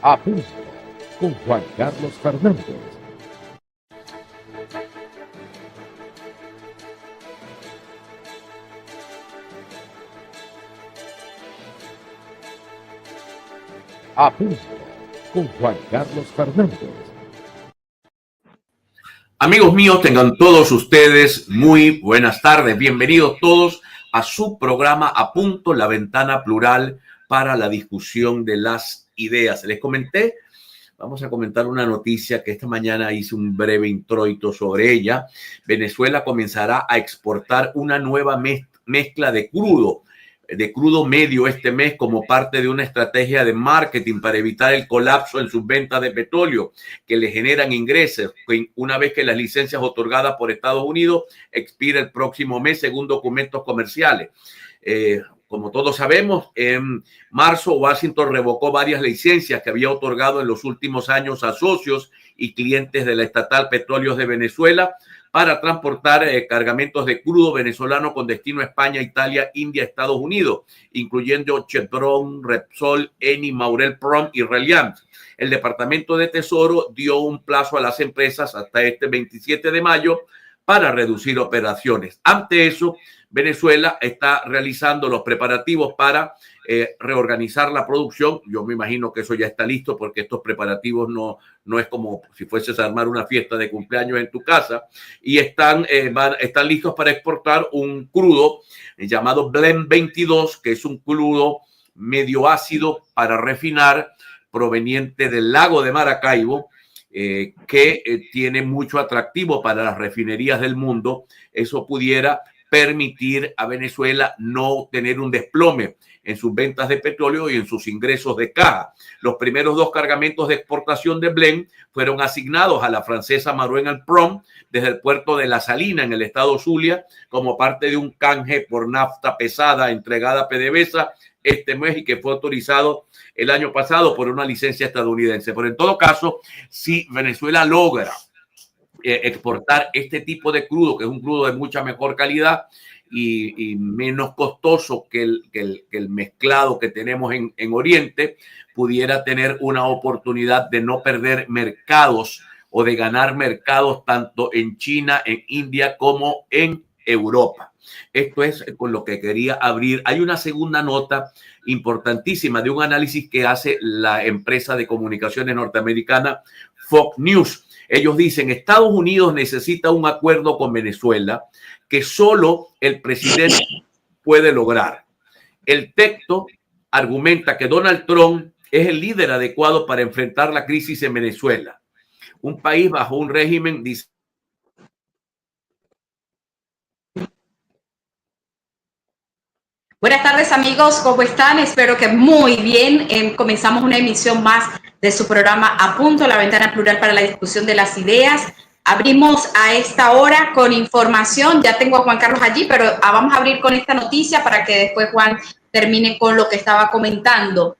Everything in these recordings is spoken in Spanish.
A punto con Juan Carlos Fernández. A punto con Juan Carlos Fernández. Amigos míos, tengan todos ustedes muy buenas tardes. Bienvenidos todos a su programa A Punto, la ventana plural para la discusión de las ideas. Les comenté, vamos a comentar una noticia que esta mañana hice un breve introito sobre ella. Venezuela comenzará a exportar una nueva mezcla de crudo medio este mes como parte de una estrategia de marketing para evitar el colapso en sus ventas de petróleo que le generan ingresos una vez que las licencias otorgadas por Estados Unidos expira el próximo mes según documentos comerciales. Como todos sabemos, en marzo Washington revocó varias licencias que había otorgado en los últimos años a socios y clientes de la estatal Petróleos de Venezuela para transportar cargamentos de crudo venezolano con destino a España, Italia, India, Estados Unidos, incluyendo Chevron, Repsol, Eni, Maurel Prom y Reliant. El Departamento de Tesoro dio un plazo a las empresas hasta este 27 de mayo para reducir operaciones. Ante eso, Venezuela está realizando los preparativos para reorganizar la producción. Yo me imagino que eso ya está listo porque estos preparativos no es como si fueses a armar una fiesta de cumpleaños en tu casa, y están listos para exportar un crudo llamado Blend 22, que es un crudo medio ácido para refinar proveniente del lago de Maracaibo, que tiene mucho atractivo para las refinerías del mundo. Eso pudiera permitir a Venezuela no tener un desplome en sus ventas de petróleo y en sus ingresos de caja. Los primeros 2 cargamentos de exportación de Blend fueron asignados a la francesa Maurel Prom desde el puerto de La Salina en el estado Zulia como parte de un canje por nafta pesada entregada a PDVSA este mes y que fue autorizado el año pasado por una licencia estadounidense. Pero en todo caso, si Venezuela logra exportar este tipo de crudo, que es un crudo de mucha mejor calidad y menos costoso que el mezclado que tenemos en Oriente, pudiera tener una oportunidad de no perder mercados o de ganar mercados tanto en China, en India como en Europa. Esto es con lo que quería abrir. Hay una segunda nota importantísima de un análisis que hace la empresa de comunicaciones norteamericana Fox News. Ellos dicen, Estados Unidos necesita un acuerdo con Venezuela que solo el presidente puede lograr. El texto argumenta que Donald Trump es el líder adecuado para enfrentar la crisis en Venezuela, un país bajo un régimen. Buenas tardes, amigos, ¿cómo están? Espero que muy bien. Comenzamos una emisión más de su programa A Punto, la ventana plural para la discusión de las ideas. Abrimos a esta hora con información. Ya tengo a Juan Carlos allí, pero vamos a abrir con esta noticia para que después Juan termine con lo que estaba comentando.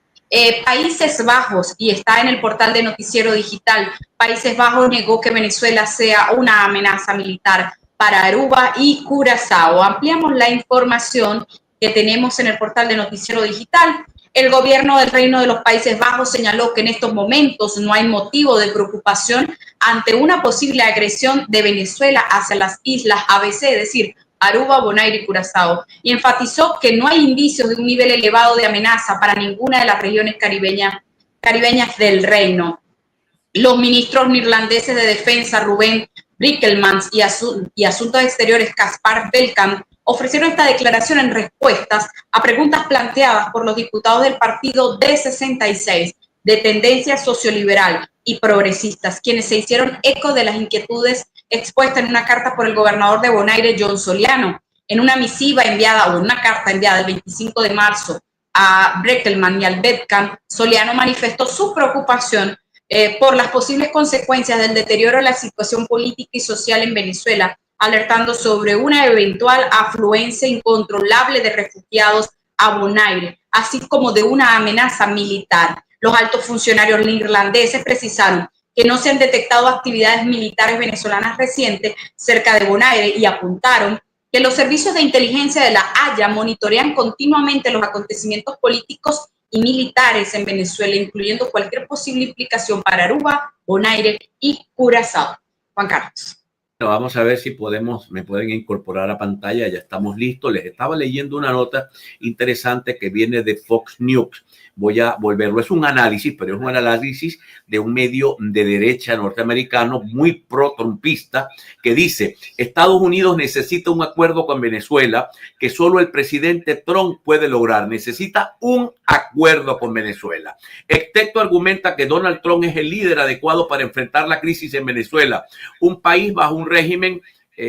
Países Bajos, y está en el portal de Noticiero Digital, Países Bajos negó que Venezuela sea una amenaza militar para Aruba y Curazao. Ampliamos la información que tenemos en el portal de Noticiero Digital. El gobierno del Reino de los Países Bajos señaló que en estos momentos no hay motivo de preocupación ante una posible agresión de Venezuela hacia las islas ABC, es decir, Aruba, Bonaire y Curazao, y enfatizó que no hay indicios de un nivel elevado de amenaza para ninguna de las regiones caribeñas del reino. Los ministros neerlandeses de Defensa, Ruben Brekelmans, y Asuntos Exteriores, Caspar Belkamp, ofrecieron esta declaración en respuestas a preguntas planteadas por los diputados del partido D66, de tendencia socioliberal y progresistas, quienes se hicieron eco de las inquietudes expuestas en una carta por el gobernador de Bonaire, John Soriano. En una misiva enviada, o en una carta enviada el 25 de marzo a Brekelmans y al Belkamp, Soriano manifestó su preocupación por las posibles consecuencias del deterioro de la situación política y social en Venezuela, alertando sobre una eventual afluencia incontrolable de refugiados a Bonaire, así como de una amenaza militar. Los altos funcionarios neerlandeses precisaron que no se han detectado actividades militares venezolanas recientes cerca de Bonaire y apuntaron que los servicios de inteligencia de La Haya monitorean continuamente los acontecimientos políticos y militares en Venezuela, incluyendo cualquier posible implicación para Aruba, Bonaire y Curazao. Juan Carlos. Vamos a ver si me pueden incorporar a pantalla. Ya estamos listos. Les estaba leyendo una nota interesante que viene de Fox News. Voy a volverlo. Es un análisis, pero es un análisis de un medio de derecha norteamericano muy pro-trumpista que dice: Estados Unidos necesita un acuerdo con Venezuela que solo el presidente Trump puede lograr. Necesita un acuerdo con Venezuela. El texto argumenta que Donald Trump es el líder adecuado para enfrentar la crisis en Venezuela, un país bajo un régimen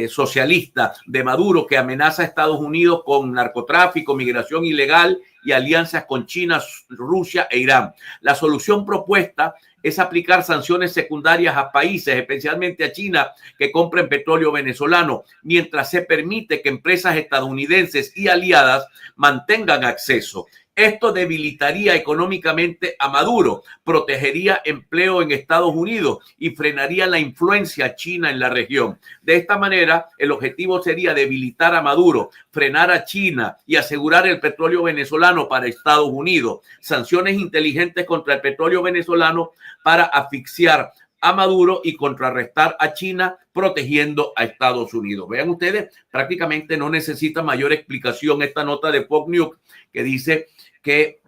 socialista de Maduro que amenaza a Estados Unidos con narcotráfico, migración ilegal y alianzas con China, Rusia e Irán. La solución propuesta es aplicar sanciones secundarias a países, especialmente a China, que compren petróleo venezolano, mientras se permite que empresas estadounidenses y aliadas mantengan acceso. Esto debilitaría económicamente a Maduro, protegería empleo en Estados Unidos y frenaría la influencia china en la región. De esta manera, el objetivo sería debilitar a Maduro, frenar a China y asegurar el petróleo venezolano para Estados Unidos. Sanciones inteligentes contra el petróleo venezolano para asfixiar a Maduro y contrarrestar a China, protegiendo a Estados Unidos. Vean ustedes, prácticamente no necesita mayor explicación esta nota de Fox News que dice que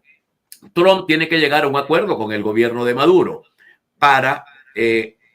Trump tiene que llegar a un acuerdo con el gobierno de Maduro para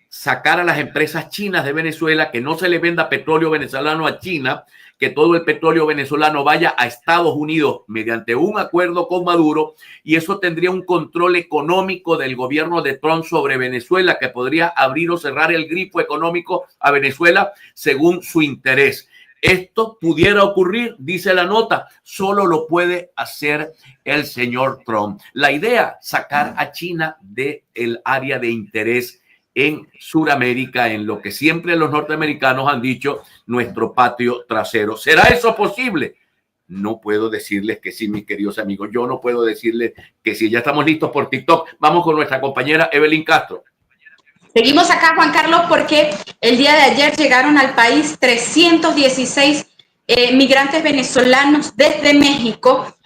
sacar a las empresas chinas de Venezuela, que no se le venda petróleo venezolano a China, que todo el petróleo venezolano vaya a Estados Unidos mediante un acuerdo con Maduro, y eso tendría un control económico del gobierno de Trump sobre Venezuela, que podría abrir o cerrar el grifo económico a Venezuela según su interés. Esto pudiera ocurrir, dice la nota, solo lo puede hacer el señor Trump. La idea, sacar a China del área de interés en Sudamérica, en lo que siempre los norteamericanos han dicho, nuestro patio trasero. ¿Será eso posible? No puedo decirles que sí, mis queridos amigos. Yo no puedo decirles que sí. Ya estamos listos por TikTok. Vamos con nuestra compañera Evelyn Castro. Seguimos acá, Juan Carlos, porque el día de ayer llegaron al país 316 migrantes venezolanos desde México.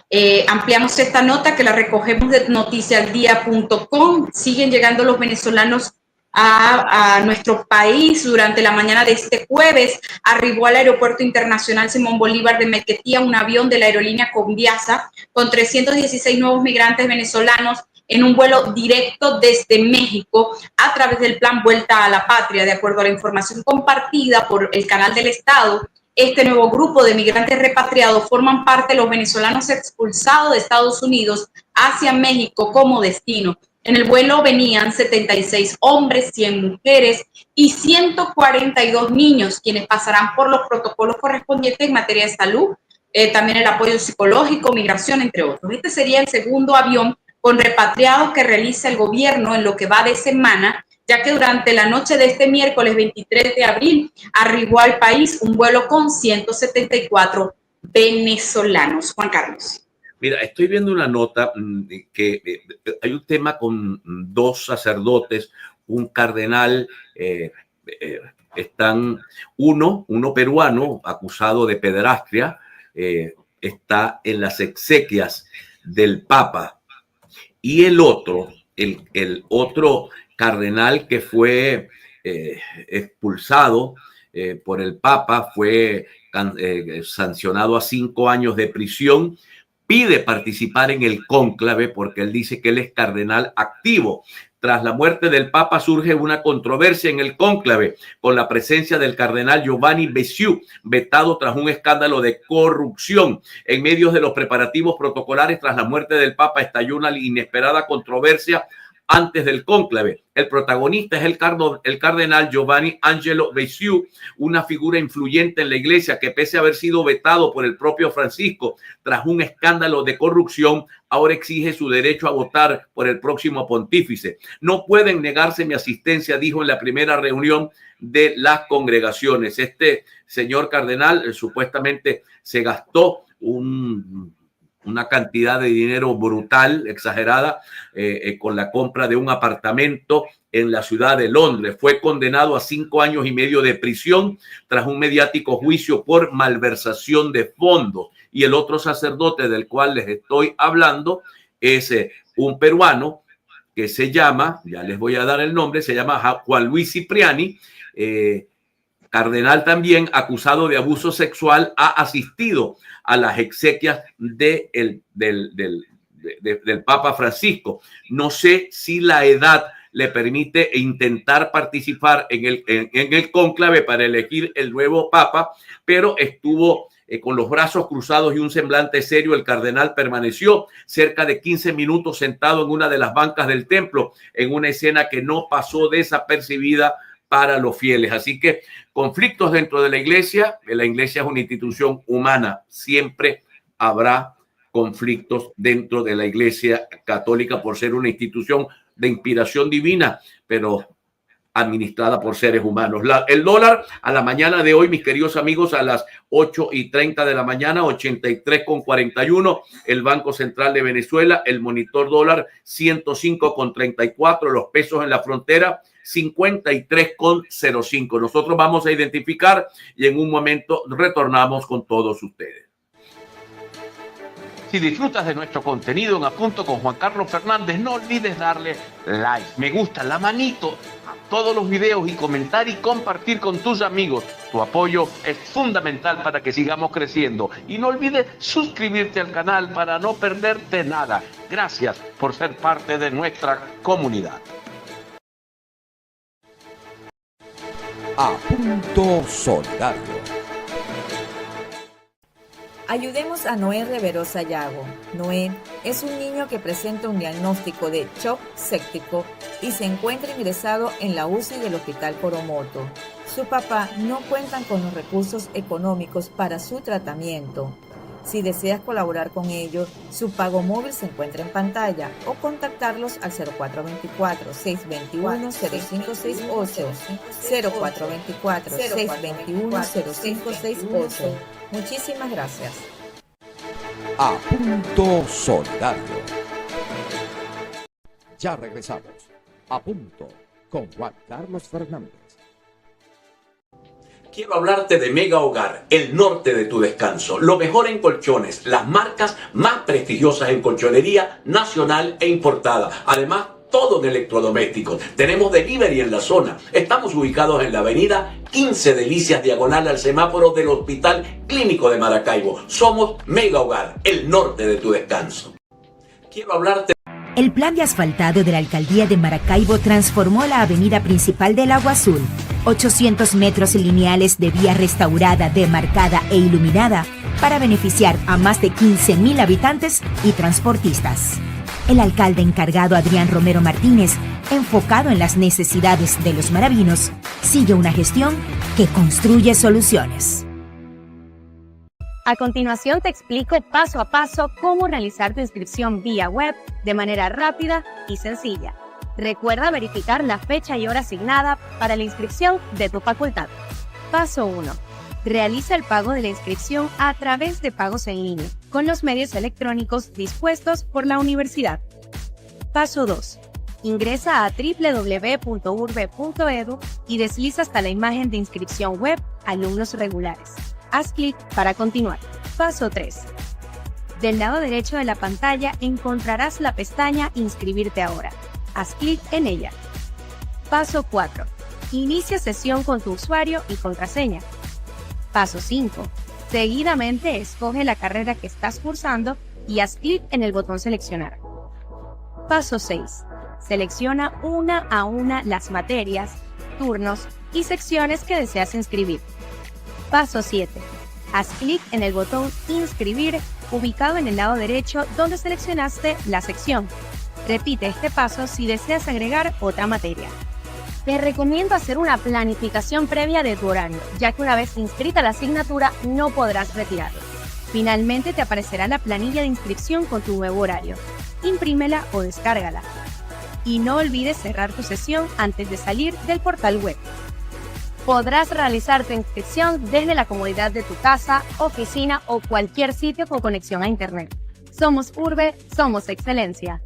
Ampliamos esta nota que la recogemos de noticialdia.com. Siguen llegando los venezolanos a nuestro país. Durante la mañana de este jueves arribó al Aeropuerto Internacional Simón Bolívar de Maiquetía un avión de la aerolínea Conviasa con 316 nuevos migrantes venezolanos en un vuelo directo desde México a través del plan Vuelta a la Patria. De acuerdo a la información compartida por el Canal del Estado, este nuevo grupo de migrantes repatriados forman parte de los venezolanos expulsados de Estados Unidos hacia México como destino. En el vuelo venían 76 hombres, 100 mujeres y 142 niños, quienes pasarán por los protocolos correspondientes en materia de salud, también el apoyo psicológico, migración, entre otros. Este sería el segundo avión con repatriados que realiza el gobierno en lo que va de semana, ya que durante la noche de este miércoles 23 de abril arribó al país un vuelo con 174 venezolanos. Juan Carlos. Mira, estoy viendo una nota que hay un tema con dos sacerdotes, un cardenal, están uno peruano acusado de pederastia, está en las exequias del Papa, y el otro cardenal que fue expulsado por el Papa, fue sancionado a 5 años de prisión. Pide participar en el cónclave porque él dice que él es cardenal activo. Tras la muerte del Papa surge una controversia en el cónclave con la presencia del cardenal Giovanni Bessiou, vetado tras un escándalo de corrupción. En medio de los preparativos protocolares tras la muerte del Papa estalló una inesperada controversia antes del cónclave. El protagonista es el cardenal Giovanni Angelo Bessiou, una figura influyente en la iglesia que, pese a haber sido vetado por el propio Francisco tras un escándalo de corrupción, ahora exige su derecho a votar por el próximo pontífice. No pueden negarse mi asistencia, dijo en la primera reunión de las congregaciones. Este señor cardenal supuestamente se gastó una cantidad de dinero brutal, exagerada, con la compra de un apartamento en la ciudad de Londres. Fue condenado a 5 años y medio de prisión tras un mediático juicio por malversación de fondos. Y el otro sacerdote del cual les estoy hablando es un peruano que se llama, ya les voy a dar el nombre, se llama Juan Luis Cipriani, cardenal también, acusado de abuso sexual, ha asistido a las exequias del Papa Francisco. No sé si la edad le permite intentar participar en el cónclave para elegir el nuevo Papa, pero estuvo con los brazos cruzados y un semblante serio. El cardenal permaneció cerca de 15 minutos sentado en una de las bancas del templo, en una escena que no pasó desapercibida para los fieles. Así que conflictos dentro de la iglesia es una institución humana, siempre habrá conflictos dentro de la iglesia católica por ser una institución de inspiración divina, pero administrada por seres humanos. El dólar a la mañana de hoy, mis queridos amigos, a las 8:30 de la mañana, 83,41. El Banco Central de Venezuela, el monitor dólar, 105,34. Los pesos en la frontera, 53,05. Nosotros vamos a identificar y en un momento retornamos con todos ustedes. Si disfrutas de nuestro contenido en A Punto con Juan Carlos Fernández, no olvides darle like, me gusta, la manito a todos los videos y comentar y compartir con tus amigos. Tu apoyo es fundamental para que sigamos creciendo. Y no olvides suscribirte al canal para no perderte nada. Gracias por ser parte de nuestra comunidad. A Punto Solidario. Ayudemos a Noé Rivero Sayago. Noé es un niño que presenta un diagnóstico de shock séptico y se encuentra ingresado en la UCI del Hospital Coromoto. Su papá no cuentan con los recursos económicos para su tratamiento. Si deseas colaborar con ellos, su pago móvil se encuentra en pantalla o contactarlos al 0424-621-0568, 0424-621-0568. Muchísimas gracias. A Punto Solidario. Ya regresamos. A Punto con Juan Carlos Fernández. Quiero hablarte de Mega Hogar, el norte de tu descanso. Lo mejor en colchones, las marcas más prestigiosas en colchonería nacional e importada. Además, todo en electrodomésticos. Tenemos delivery en la zona. Estamos ubicados en la avenida 15 Delicias, diagonal al semáforo del Hospital Clínico de Maracaibo. Somos Mega Hogar, el norte de tu descanso. Quiero hablarte. El plan de asfaltado de la Alcaldía de Maracaibo transformó la avenida principal del Agua Azul. 800 metros lineales de vía restaurada, demarcada e iluminada para beneficiar a más de 15,000 habitantes y transportistas. El alcalde encargado Adrián Romero Martínez, enfocado en las necesidades de los maravinos, sigue una gestión que construye soluciones. A continuación te explico paso a paso cómo realizar tu inscripción vía web de manera rápida y sencilla. Recuerda verificar la fecha y hora asignada para la inscripción de tu facultad. Paso 1. Realiza el pago de la inscripción a través de pagos en línea, con los medios electrónicos dispuestos por la universidad. Paso 2. Ingresa a www.urbe.edu y desliza hasta la imagen de inscripción web Alumnos Regulares. Haz clic para continuar. Paso 3. Del lado derecho de la pantalla encontrarás la pestaña Inscribirte ahora. Haz clic en ella. Paso 4. Inicia sesión con tu usuario y contraseña. Paso 5. Seguidamente escoge la carrera que estás cursando y haz clic en el botón Seleccionar. Paso 6. Selecciona una a una las materias, turnos y secciones que deseas inscribir. Paso 7. Haz clic en el botón Inscribir, ubicado en el lado derecho donde seleccionaste la sección. Repite este paso si deseas agregar otra materia. Te recomiendo hacer una planificación previa de tu horario, ya que una vez inscrita la asignatura no podrás retirarla. Finalmente te aparecerá la planilla de inscripción con tu nuevo horario. Imprímela o descárgala. Y no olvides cerrar tu sesión antes de salir del portal web. Podrás realizar tu inscripción desde la comodidad de tu casa, oficina o cualquier sitio con conexión a Internet. Somos Urbe, somos excelencia.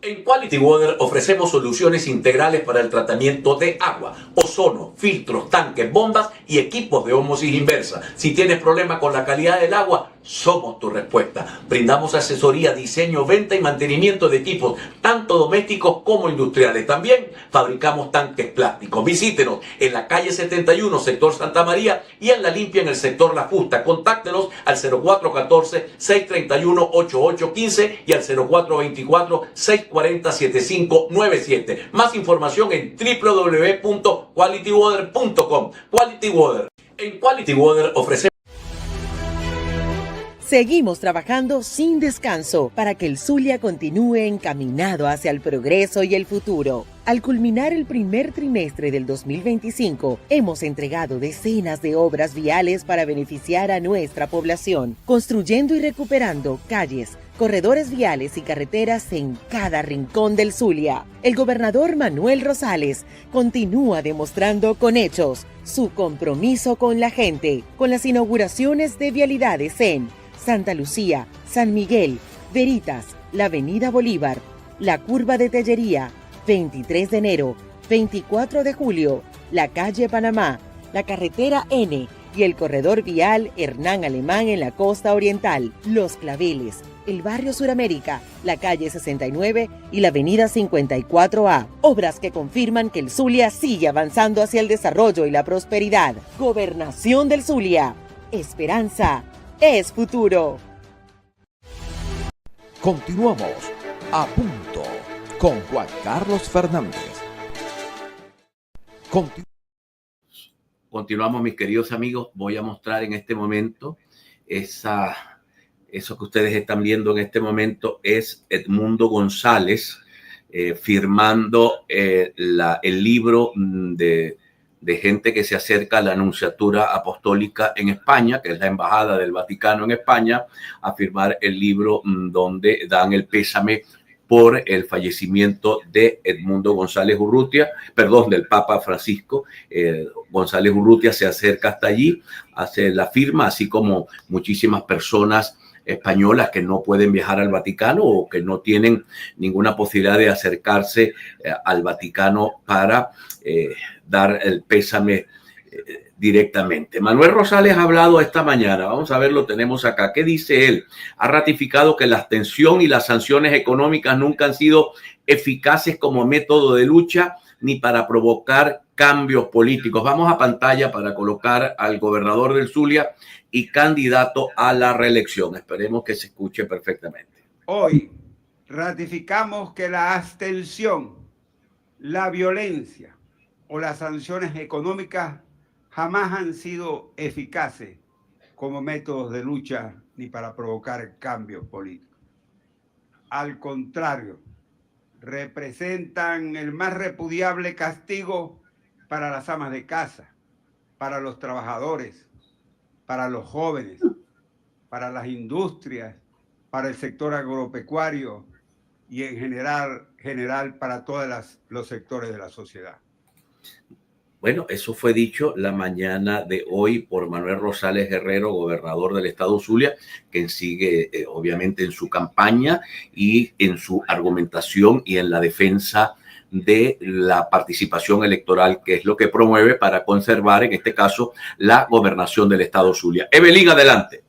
En Quality Water ofrecemos soluciones integrales para el tratamiento de agua, ozono, filtros, tanques, bombas y equipos de ósmosis inversa. Si tienes problemas con la calidad del agua, somos tu respuesta. Brindamos asesoría, diseño, venta y mantenimiento de equipos, tanto domésticos como industriales. También fabricamos tanques plásticos. Visítenos en la calle 71, sector Santa María, y en La Limpia, en el sector La Justa. Contáctenos al 0414-631-8815 y al 0424-640-7597. Más información en www.qualitywater.com. Quality Water. En Quality Water ofrecemos... Seguimos trabajando sin descanso para que el Zulia continúe encaminado hacia el progreso y el futuro. Al culminar el primer trimestre del 2025, hemos entregado decenas de obras viales para beneficiar a nuestra población, construyendo y recuperando calles, corredores viales y carreteras en cada rincón del Zulia. El gobernador Manuel Rosales continúa demostrando con hechos su compromiso con la gente, con las inauguraciones de vialidades en Santa Lucía, San Miguel, Veritas, la Avenida Bolívar, la Curva de Tellería, 23 de enero, 24 de julio, la calle Panamá, la carretera N y el corredor vial Hernán Alemán en la costa oriental, Los Claveles, el barrio Suramérica, la calle 69 y la avenida 54A. Obras que confirman que el Zulia sigue avanzando hacia el desarrollo y la prosperidad. Gobernación del Zulia. Esperanza es futuro. Continuamos a punto con Juan Carlos Fernández. Continuamos, mis queridos amigos. Voy a mostrar en este momento eso que ustedes están viendo en este momento es Edmundo González firmando el libro de gente que se acerca a la Nunciatura Apostólica en España, que es la Embajada del Vaticano en España, a firmar el libro donde dan el pésame por el fallecimiento de Edmundo González Urrutia, del Papa Francisco. González Urrutia se acerca hasta allí, hace la firma, así como muchísimas personas españolas que no pueden viajar al Vaticano o que no tienen ninguna posibilidad de acercarse al Vaticano para dar el pésame directamente. Manuel Rosales ha hablado esta mañana, vamos a ver, lo tenemos acá. ¿Qué dice él? Ha ratificado que la abstención y las sanciones económicas nunca han sido eficaces como método de lucha ni para provocar cambios políticos. Vamos a pantalla para colocar al gobernador del Zulia y candidato a la reelección. Esperemos que se escuche perfectamente. Hoy ratificamos que la abstención, la violencia o las sanciones económicas jamás han sido eficaces como métodos de lucha ni para provocar cambios políticos. Al contrario, representan el más repudiable castigo para las amas de casa, para los trabajadores, para los jóvenes, para las industrias, para el sector agropecuario y en general para todos los sectores de la sociedad. Bueno, eso fue dicho la mañana de hoy por Manuel Rosales Herrero, gobernador del estado Zulia, quien sigue obviamente en su campaña y en su argumentación y en la defensa de la participación electoral, que es lo que promueve para conservar, en este caso, la gobernación del estado Zulia. Evelyn, adelante.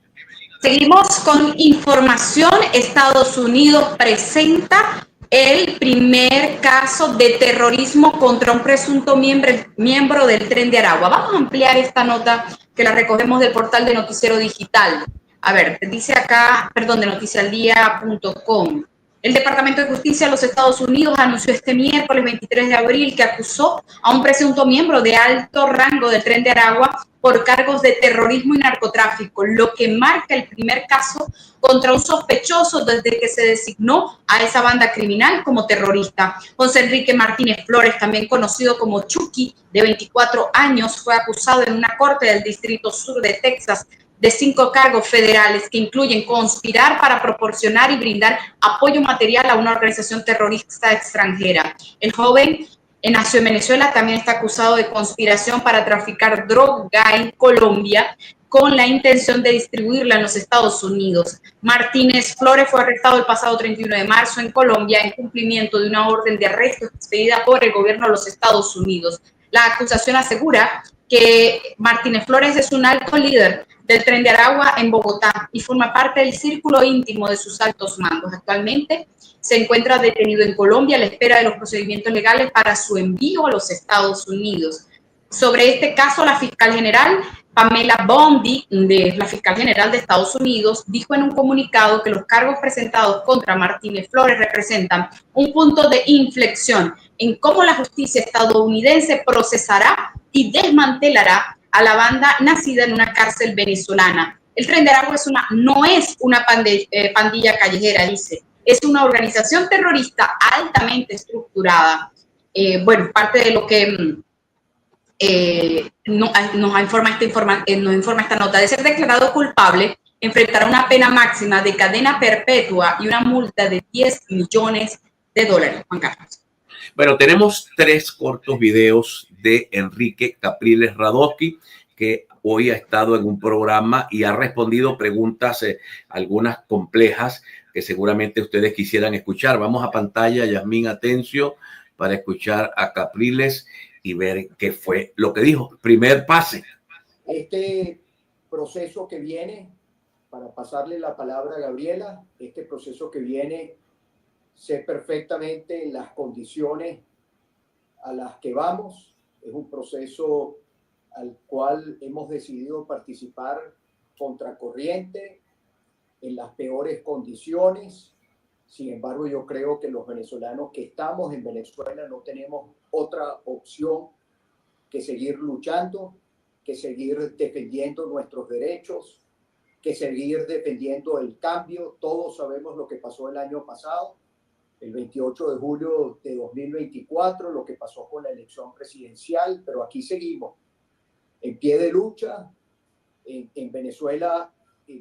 Seguimos con información. Estados Unidos presenta el primer caso de terrorismo contra un presunto miembro del Tren de Aragua. Vamos a ampliar esta nota que la recogemos del portal de Noticiero Digital. A ver, dice acá, de noticialdia.com. El Departamento de Justicia de los Estados Unidos anunció este miércoles 23 de abril que acusó a un presunto miembro de alto rango del Tren de Aragua por cargos de terrorismo y narcotráfico, lo que marca el primer caso contra un sospechoso desde que se designó a esa banda criminal como terrorista. José Enrique Martínez Flores, también conocido como Chucky, de 24 años, fue acusado en una corte del Distrito Sur de Texas de 5 cargos federales que incluyen conspirar para proporcionar y brindar apoyo material a una organización terrorista extranjera. El joven nació en Venezuela, también está acusado de conspiración para traficar droga en Colombia con la intención de distribuirla en los Estados Unidos. Martínez Flores fue arrestado el pasado 31 de marzo en Colombia en cumplimiento de una orden de arresto expedida por el gobierno de los Estados Unidos. La acusación asegura que Martínez Flores es un alto líder del Tren de Aragua en Bogotá y forma parte del círculo íntimo de sus altos mandos. Actualmente se encuentra detenido en Colombia a la espera de los procedimientos legales para su envío a los Estados Unidos. Sobre este caso, la fiscal general Pamela Bondi, la fiscal general de Estados Unidos, dijo en un comunicado que los cargos presentados contra Martínez Flores representan un punto de inflexión en cómo la justicia estadounidense procesará y desmantelará a la banda nacida en una cárcel venezolana. El Tren de Aragua no es una pandilla callejera, dice. Es una organización terrorista altamente estructurada. Bueno, parte de lo que nos informa esta nota. De ser declarado culpable, enfrentará una pena máxima de cadena perpetua y una multa de $10 millones. Juan Carlos. Bueno, tenemos 3 cortos videos de Enrique Capriles Radosky, que hoy ha estado en un programa y ha respondido preguntas, algunas complejas, que seguramente ustedes quisieran escuchar. Vamos a pantalla, Yasmín Atencio, para escuchar a Capriles y ver qué fue lo que dijo. Primer pase. Este proceso que viene, para pasarle la palabra a Gabriela, este proceso que viene, sé perfectamente las condiciones a las que vamos. Es un proceso al cual hemos decidido participar contracorriente, en las peores condiciones. Sin embargo, yo creo que los venezolanos que estamos en Venezuela no tenemos otra opción que seguir luchando, que seguir defendiendo nuestros derechos, que seguir defendiendo el cambio. Todos sabemos lo que pasó el año pasado, el 28 de julio de 2024, lo que pasó con la elección presidencial, pero aquí seguimos en pie de lucha. En Venezuela,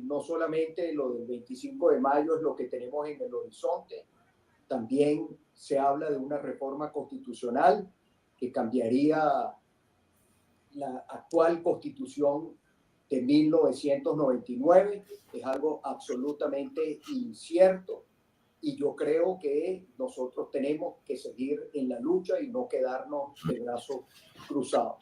no solamente lo del 25 de mayo es lo que tenemos en el horizonte, también se habla de una reforma constitucional que cambiaría la actual constitución de 1999. Es algo absolutamente incierto y yo creo que nosotros tenemos que seguir en la lucha y no quedarnos de brazos cruzados.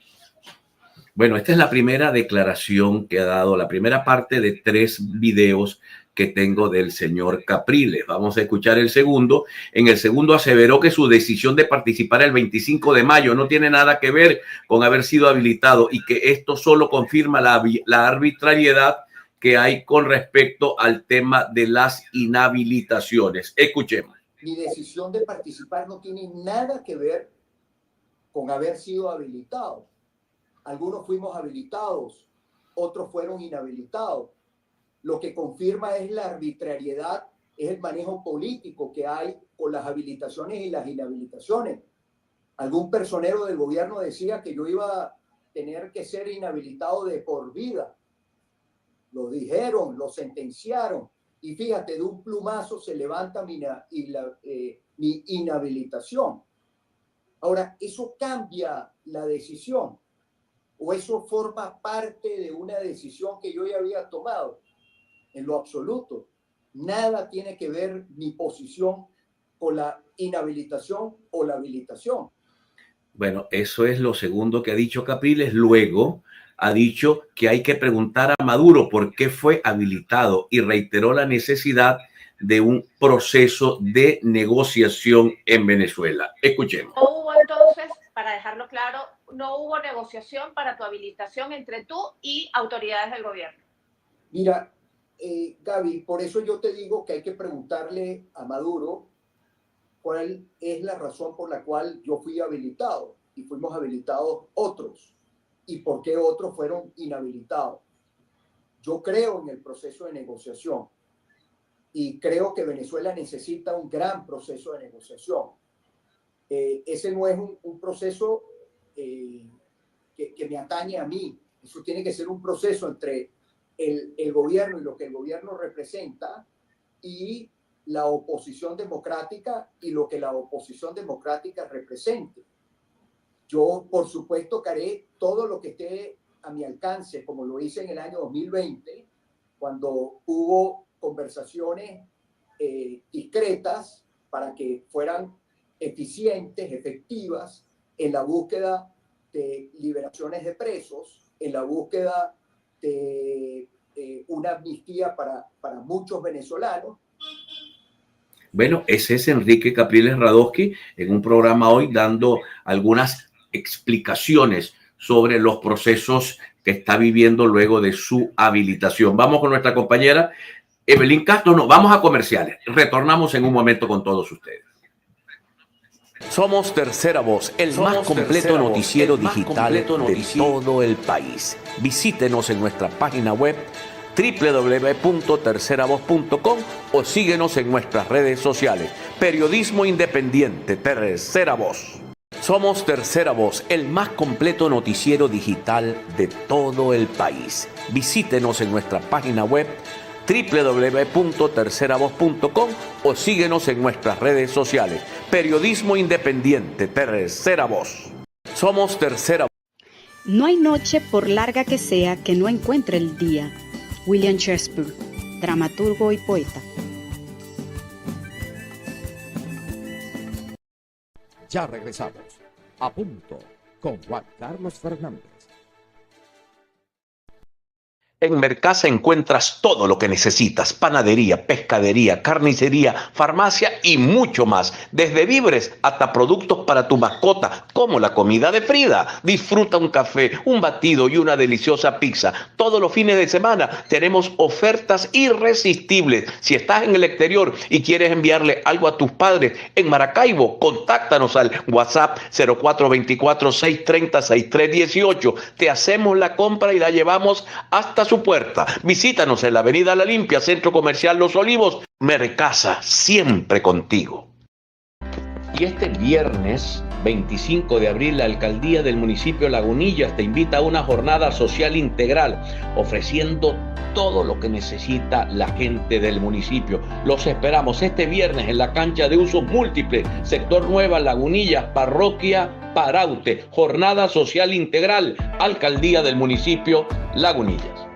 Bueno, esta es la primera declaración que ha dado, la primera parte de 3 videos que tengo del señor Capriles. Vamos a escuchar el segundo. En el segundo aseveró que su decisión de participar el 25 de mayo no tiene nada que ver con haber sido habilitado y que esto solo confirma la arbitrariedad que hay con respecto al tema de las inhabilitaciones. Escuchemos. Mi decisión de participar no tiene nada que ver con haber sido habilitado. Algunos fuimos habilitados, otros fueron inhabilitados. Lo que confirma es la arbitrariedad, es el manejo político que hay con las habilitaciones y las inhabilitaciones. Algún personero del gobierno decía que yo iba a tener que ser inhabilitado de por vida. Lo dijeron, lo sentenciaron. Y fíjate, de un plumazo se levanta mi inhabilitación. Ahora, ¿eso cambia la decisión? ¿O eso forma parte de una decisión que yo ya había tomado? En lo absoluto. Nada tiene que ver mi posición con la inhabilitación o la habilitación. Bueno, eso es lo segundo que ha dicho Capriles. Luego ha dicho que hay que preguntar a Maduro por qué fue habilitado y reiteró la necesidad de un proceso de negociación en Venezuela. Escuchemos. No hubo entonces, para dejarlo claro, no hubo negociación para tu habilitación entre tú y autoridades del gobierno. Mira, Gaby, por eso yo te digo que hay que preguntarle a Maduro cuál es la razón por la cual yo fui habilitado y fuimos habilitados otros y por qué otros fueron inhabilitados. Yo creo en el proceso de negociación y creo que Venezuela necesita un gran proceso de negociación. Ese no es un proceso que me atañe a mí. Eso tiene que ser un proceso entre el gobierno y lo que el gobierno representa y la oposición democrática y lo que la oposición democrática represente. Yo, por supuesto, que haré todo lo que esté a mi alcance, como lo hice en el año 2020, cuando hubo conversaciones discretas para que fueran eficientes, efectivas, en la búsqueda de liberaciones de presos, en la búsqueda de una amnistía para muchos venezolanos. Bueno, ese es Enrique Capriles Radosky en un programa hoy dando algunas explicaciones sobre los procesos que está viviendo luego de su habilitación. Vamos con nuestra compañera Evelyn Castro. No, vamos a comerciales. Retornamos en un momento con todos ustedes. Somos Tercera Voz, el más completo noticiero digital de todo el país. Visítenos en nuestra página web www.terceravoz.com o síguenos en nuestras redes sociales. Periodismo independiente, Tercera Voz. Somos Tercera Voz, el más completo noticiero digital de todo el país. Visítenos en nuestra página web www.terceravoz.com o síguenos en nuestras redes sociales. Periodismo independiente, Tercera Voz. Somos Tercera Voz. No hay noche, por larga que sea, que no encuentre el día. William Shakespeare, dramaturgo y poeta. Ya regresamos. A punto con Juan Carlos Fernández. En Mercasa encuentras todo lo que necesitas: panadería, pescadería, carnicería, farmacia y mucho más. Desde víveres hasta productos para tu mascota, como la comida de Frida. Disfruta un café, un batido y una deliciosa pizza. Todos los fines de semana tenemos ofertas irresistibles. Si estás en el exterior y quieres enviarle algo a tus padres en Maracaibo, contáctanos al WhatsApp 0424-630-6318. Te hacemos la compra y la llevamos hasta su puerta. Visítanos en la Avenida La Limpia, Centro Comercial Los Olivos. Mercasa, siempre contigo. Y este viernes 25 de abril, la Alcaldía del municipio Lagunillas te invita a una jornada social integral, ofreciendo todo lo que necesita la gente del municipio. Los esperamos este viernes en la cancha de usos múltiples, Sector Nueva, Lagunillas, Parroquia Paraute. Jornada social integral, Alcaldía del municipio Lagunillas.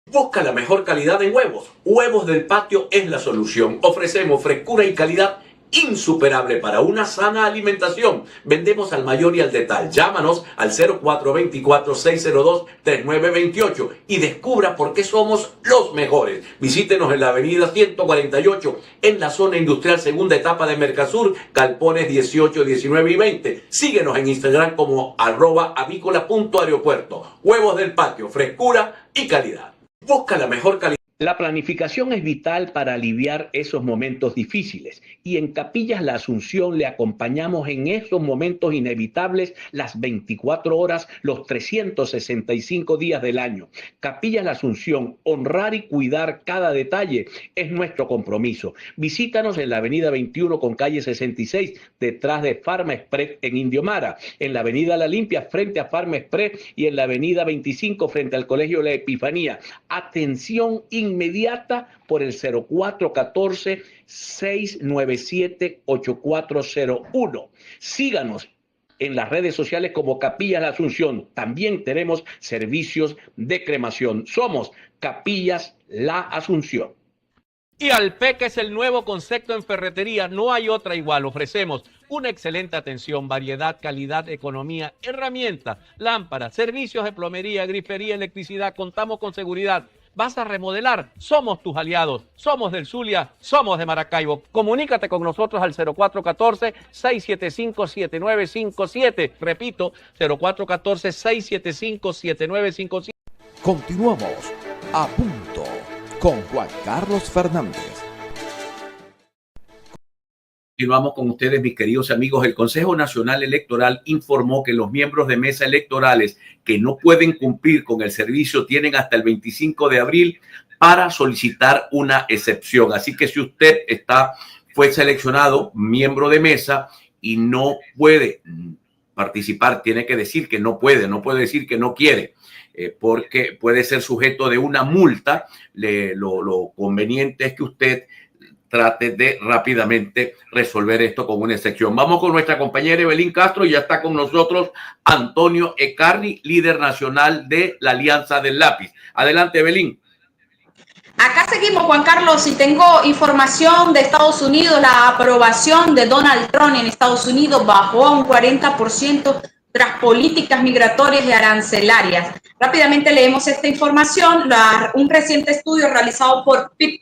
Busca la mejor calidad en huevos. Huevos del Patio es la solución. Ofrecemos frescura y calidad insuperable para una sana alimentación. Vendemos al mayor y al detalle. Llámanos al 0424-602-3928 y descubra por qué somos los mejores. Visítenos en la avenida 148 en la zona industrial, segunda etapa de Mercasur, Galpones 18, 19 y 20. Síguenos en Instagram como @avícola.aeropuerto. Huevos del Patio, frescura y calidad. Busca la mejor calidad. La planificación es vital para aliviar esos momentos difíciles y en Capillas La Asunción le acompañamos en esos momentos inevitables las 24 horas, los 365 días del año. Capillas La Asunción, honrar y cuidar cada detalle es nuestro compromiso. Visítanos en la avenida 21 con calle 66, detrás de Farma Express en Indiomara, en la avenida La Limpia frente a Farma Express y en la avenida 25 frente al Colegio La Epifanía. Atención inmediata por el 0414-697-8401. Síganos en las redes sociales como Capillas La Asunción. También tenemos servicios de cremación. Somos Capillas La Asunción. Y Alpec es el nuevo concepto en ferretería, no hay otra igual. Ofrecemos una excelente atención, variedad, calidad, economía, herramientas, lámparas, servicios de plomería, grifería, electricidad. Contamos con seguridad. ¿Vas a remodelar? Somos tus aliados. Somos del Zulia, somos de Maracaibo. Comunícate con nosotros al 0414-675-7957. Repito, 0414-675-7957. Continuamos a punto con Juan Carlos Fernández. Continuamos con ustedes, mis queridos amigos. El Consejo Nacional Electoral informó que los miembros de mesa electorales que no pueden cumplir con el servicio tienen hasta el 25 de abril para solicitar una excepción. Así que si usted fue seleccionado miembro de mesa y no puede participar, tiene que decir que no puede decir que no quiere, porque puede ser sujeto de una multa. Lo conveniente es que usted trate de rápidamente resolver esto con una excepción. Vamos con nuestra compañera Evelyn Castro. Ya está con nosotros Antonio Ecarri, líder nacional de la Alianza del Lápiz. Adelante, Evelyn. Acá seguimos, Juan Carlos, y tengo información de Estados Unidos. La aprobación de Donald Trump en Estados Unidos bajó a un 40%, tras políticas migratorias y arancelarias. Rápidamente leemos esta información. Un reciente estudio realizado por Pew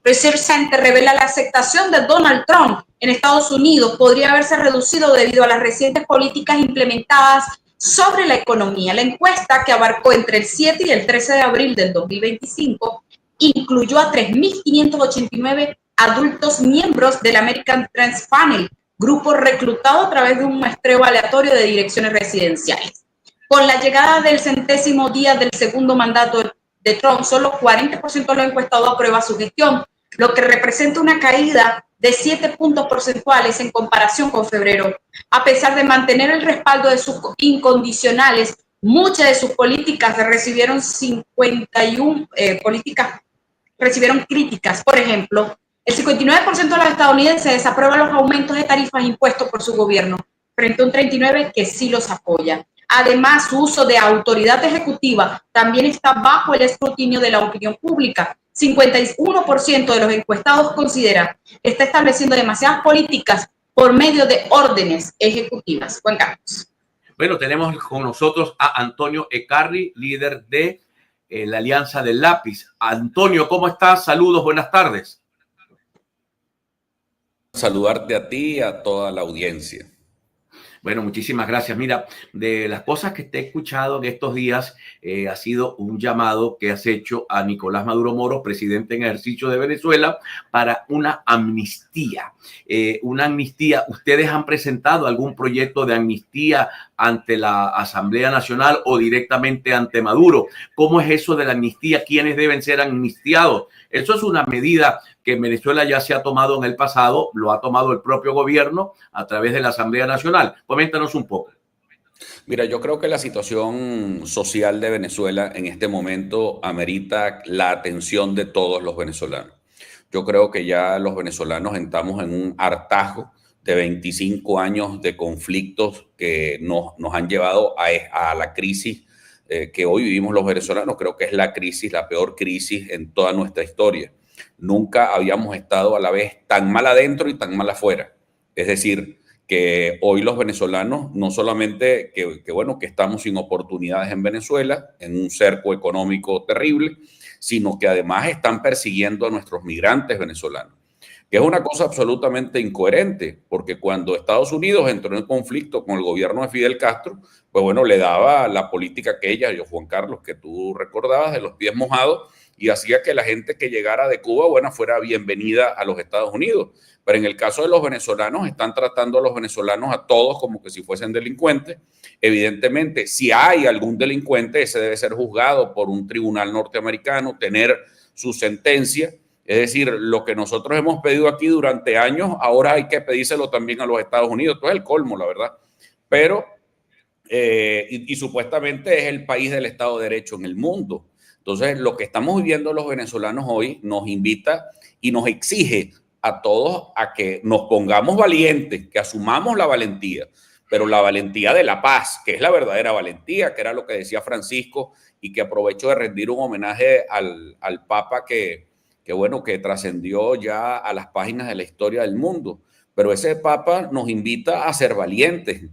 Research Center revela la aceptación de Donald Trump en Estados Unidos podría haberse reducido debido a las recientes políticas implementadas sobre la economía. La encuesta, que abarcó entre el 7 y el 13 de abril del 2025, incluyó a 3.589 adultos miembros del American Trends Panel, grupo reclutado a través de un muestreo aleatorio de direcciones residenciales. Con la llegada del 100º día del segundo mandato de Trump, solo 40% de los encuestados aprueba su gestión, lo que representa una caída de 7 puntos porcentuales en comparación con febrero. A pesar de mantener el respaldo de sus incondicionales, muchas de sus políticas recibieron críticas. Por ejemplo, el 59% de los estadounidenses desaprueba los aumentos de tarifas impuestos por su gobierno, frente a un 39% que sí los apoya. Además, su uso de autoridad ejecutiva también está bajo el escrutinio de la opinión pública. 51% de los encuestados considera que está estableciendo demasiadas políticas por medio de órdenes ejecutivas. Juan Carlos. Bueno, tenemos con nosotros a Antonio Ecarri, líder de la Alianza del Lápiz. Antonio, ¿cómo estás? Saludos, buenas tardes. Saludarte a ti y a toda la audiencia. Bueno, muchísimas gracias. Mira, de las cosas que te he escuchado en estos días, ha sido un llamado que has hecho a Nicolás Maduro Moros, presidente en ejercicio de Venezuela, para una amnistía. ¿Ustedes han presentado algún proyecto de amnistía ante la Asamblea Nacional o directamente ante Maduro? ¿Cómo es eso de la amnistía? ¿Quiénes deben ser amnistiados? Eso es una medida que en Venezuela ya se ha tomado en el pasado, lo ha tomado el propio gobierno a través de la Asamblea Nacional. Coméntanos un poco. Mira, yo creo que la situación social de Venezuela en este momento amerita la atención de todos los venezolanos. Yo creo que ya los venezolanos estamos en un hartazgo de 25 años de conflictos que nos han llevado a la crisis que hoy vivimos los venezolanos. Creo que es la peor crisis en toda nuestra historia. Nunca habíamos estado a la vez tan mal adentro y tan mal afuera. Es decir, que hoy los venezolanos no solamente que estamos sin oportunidades en Venezuela, en un cerco económico terrible, sino que además están persiguiendo a nuestros migrantes venezolanos, que es una cosa absolutamente incoherente, porque cuando Estados Unidos entró en conflicto con el gobierno de Fidel Castro, pues bueno, le daba la política aquella, Juan Carlos, que tú recordabas, de los pies mojados, y hacía que la gente que llegara de Cuba, bueno, fuera bienvenida a los Estados Unidos. Pero en el caso de los venezolanos, están tratando a los venezolanos a todos como que si fuesen delincuentes. Evidentemente, si hay algún delincuente, ese debe ser juzgado por un tribunal norteamericano, tener su sentencia. Es decir, lo que nosotros hemos pedido aquí durante años, ahora hay que pedírselo también a los Estados Unidos. Esto es el colmo, la verdad. Pero, y supuestamente es el país del Estado de Derecho en el mundo. Entonces, lo que estamos viviendo los venezolanos hoy nos invita y nos exige a todos a que nos pongamos valientes, que asumamos la valentía, pero la valentía de la paz, que es la verdadera valentía, que era lo que decía Francisco, y que aprovecho de rendir un homenaje al Papa que trascendió ya a las páginas de la historia del mundo. Pero ese Papa nos invita a ser valientes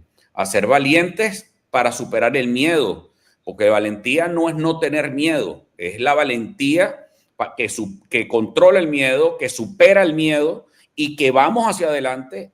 para superar el miedo, porque valentía no es no tener miedo, es la valentía que controla el miedo, que supera el miedo y que vamos hacia adelante.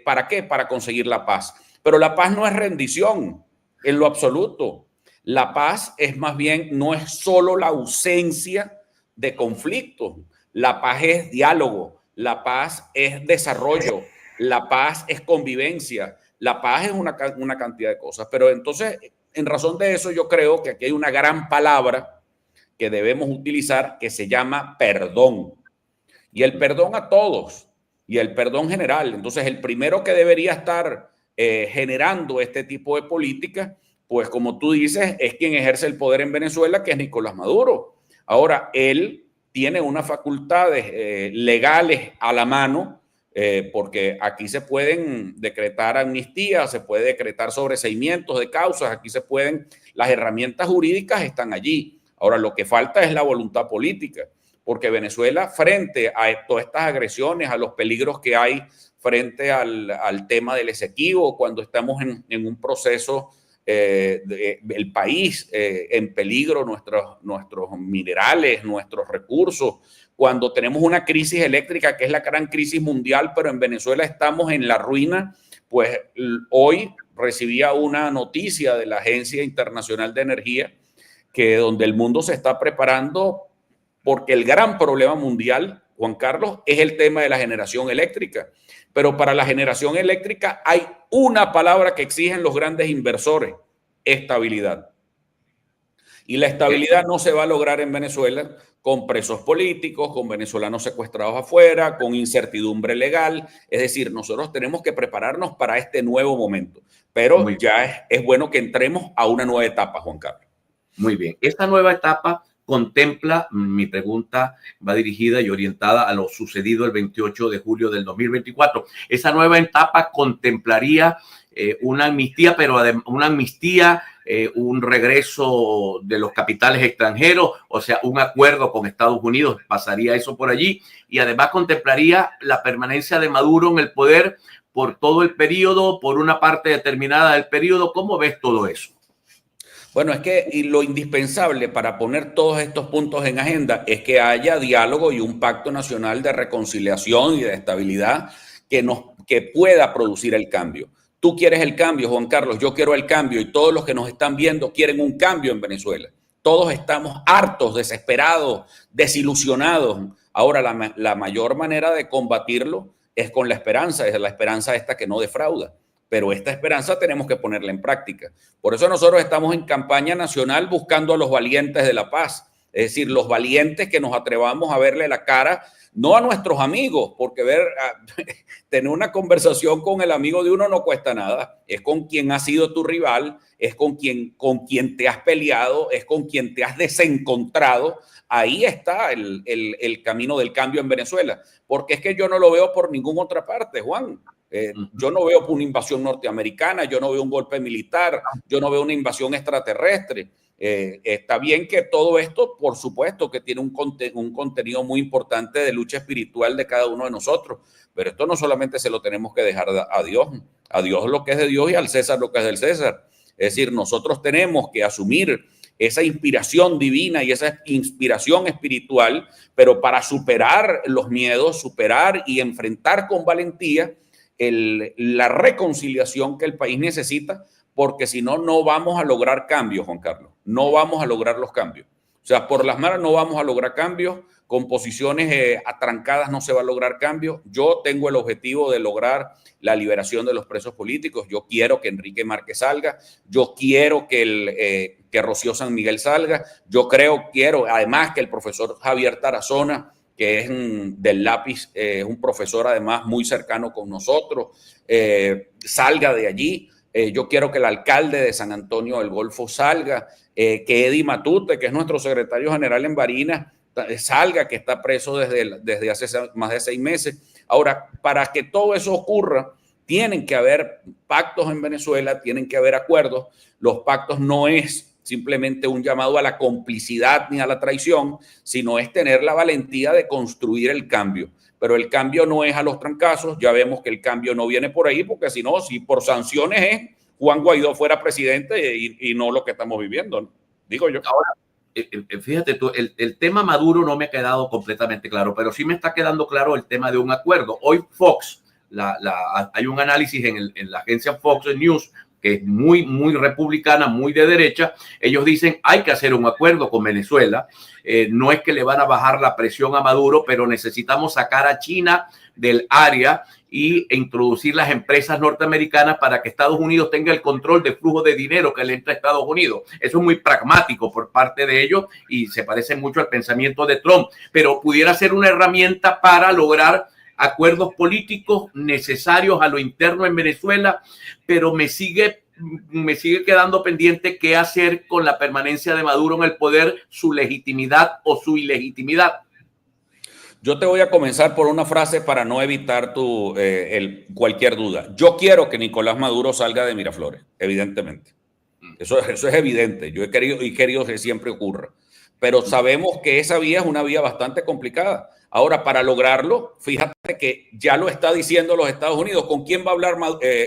¿Para qué? Para conseguir la paz. Pero la paz no es rendición en lo absoluto. La paz es más bien, no es solo la ausencia de conflictos. La paz es diálogo, la paz es desarrollo, la paz es convivencia, la paz es una cantidad de cosas. Pero entonces, en razón de eso, yo creo que aquí hay una gran palabra que debemos utilizar que se llama perdón. Y el perdón a todos y el perdón general. Entonces, el primero que debería estar generando este tipo de política, pues como tú dices, es quien ejerce el poder en Venezuela, que es Nicolás Maduro. Ahora, él tiene unas facultades legales a la mano, porque aquí se pueden decretar amnistías, se puede decretar sobreseimientos de causas, aquí las herramientas jurídicas están allí. Ahora, lo que falta es la voluntad política, porque Venezuela, frente a todas estas agresiones, a los peligros que hay frente al tema del Esequibo, cuando estamos en un proceso, el país en peligro, nuestros minerales, nuestros recursos, cuando tenemos una crisis eléctrica que es la gran crisis mundial, pero en Venezuela estamos en la ruina, pues hoy recibía una noticia de la Agencia Internacional de Energía que donde el mundo se está preparando porque el gran problema mundial, Juan Carlos, es el tema de la generación eléctrica. Pero para la generación eléctrica hay una palabra que exigen los grandes inversores: estabilidad. Y la estabilidad no se va a lograr en Venezuela con presos políticos, con venezolanos secuestrados afuera, con incertidumbre legal. Es decir, nosotros tenemos que prepararnos para este nuevo momento. Pero ya es bueno que entremos a una nueva etapa, Juan Carlos. Muy bien. Esta nueva etapa contempla, mi pregunta va dirigida y orientada a lo sucedido el 28 de julio del 2024. Esa nueva etapa contemplaría una amnistía, pero una amnistía, un regreso de los capitales extranjeros, o sea, un acuerdo con Estados Unidos, pasaría eso por allí, y además contemplaría la permanencia de Maduro en el poder por todo el periodo, por una parte determinada del periodo. ¿Cómo ves todo eso? Bueno, es que lo indispensable para poner todos estos puntos en agenda es que haya diálogo y un pacto nacional de reconciliación y de estabilidad que pueda producir el cambio. Tú quieres el cambio, Juan Carlos, yo quiero el cambio, y todos los que nos están viendo quieren un cambio en Venezuela. Todos estamos hartos, desesperados, desilusionados. Ahora, la mayor manera de combatirlo es con la esperanza, es la esperanza esta que no defrauda. Pero esta esperanza tenemos que ponerla en práctica. Por eso nosotros estamos en campaña nacional buscando a los valientes de la paz. Es decir, los valientes que nos atrevamos a verle la cara, no a nuestros amigos, porque tener una conversación con el amigo de uno no cuesta nada. Es con quien ha sido tu rival, es con quien te has peleado, es con quien te has desencontrado. Ahí está el camino del cambio en Venezuela. Porque es que yo no lo veo por ninguna otra parte, Juan. Yo no veo una invasión norteamericana, yo no veo un golpe militar, yo no veo una invasión extraterrestre. Está bien que todo esto, por supuesto, que tiene un contenido muy importante de lucha espiritual de cada uno de nosotros, pero esto no solamente se lo tenemos que dejar a Dios lo que es de Dios y al César lo que es del César. Es decir, nosotros tenemos que asumir esa inspiración divina y esa inspiración espiritual, pero para superar los miedos, superar y enfrentar con valentía la reconciliación que el país necesita, porque si no, no vamos a lograr cambios, Juan Carlos. No vamos a lograr los cambios. O sea, por las malas no vamos a lograr cambios, con posiciones atrancadas no se va a lograr cambios. Yo tengo el objetivo de lograr la liberación de los presos políticos. Yo quiero que Enrique Márquez salga. Yo quiero que Rocío San Miguel salga. Quiero además que el profesor Javier Tarazona, que es del Lápiz, un profesor además muy cercano con nosotros, salga de allí. Yo quiero que el alcalde de San Antonio del Golfo salga, que Eddie Matute, que es nuestro secretario general en Barinas, salga, que está preso desde hace más de 6 meses. Ahora, para que todo eso ocurra, tienen que haber pactos en Venezuela, tienen que haber acuerdos. Los pactos no es simplemente un llamado a la complicidad ni a la traición, sino es tener la valentía de construir el cambio. Pero el cambio no es a los trancazos. Ya vemos que el cambio no viene por ahí, porque si no, si por sanciones es Juan Guaidó fuera presidente y no lo que estamos viviendo, ¿no? Digo yo. Ahora, fíjate tú, el tema Maduro no me ha quedado completamente claro, pero sí me está quedando claro el tema de un acuerdo. Hoy Fox, hay un análisis en la agencia Fox News, que es muy republicana, muy de derecha. Ellos dicen hay que hacer un acuerdo con Venezuela. No es que le van a bajar la presión a Maduro, pero necesitamos sacar a China del área e introducir las empresas norteamericanas para que Estados Unidos tenga el control del flujo de dinero que le entra a Estados Unidos. Eso es muy pragmático por parte de ellos y se parece mucho al pensamiento de Trump, pero pudiera ser una herramienta para lograr acuerdos políticos necesarios a lo interno en Venezuela, pero me sigue quedando pendiente qué hacer con la permanencia de Maduro en el poder, su legitimidad o su ilegitimidad. Yo te voy a comenzar por una frase para no evitar cualquier duda. Yo quiero que Nicolás Maduro salga de Miraflores, evidentemente. Eso es evidente. Yo he querido que siempre ocurra. pero sabemos que esa vía es una vía bastante complicada. Ahora, para lograrlo, fíjate que ya lo está diciendo los Estados Unidos. ¿Con quién va a hablar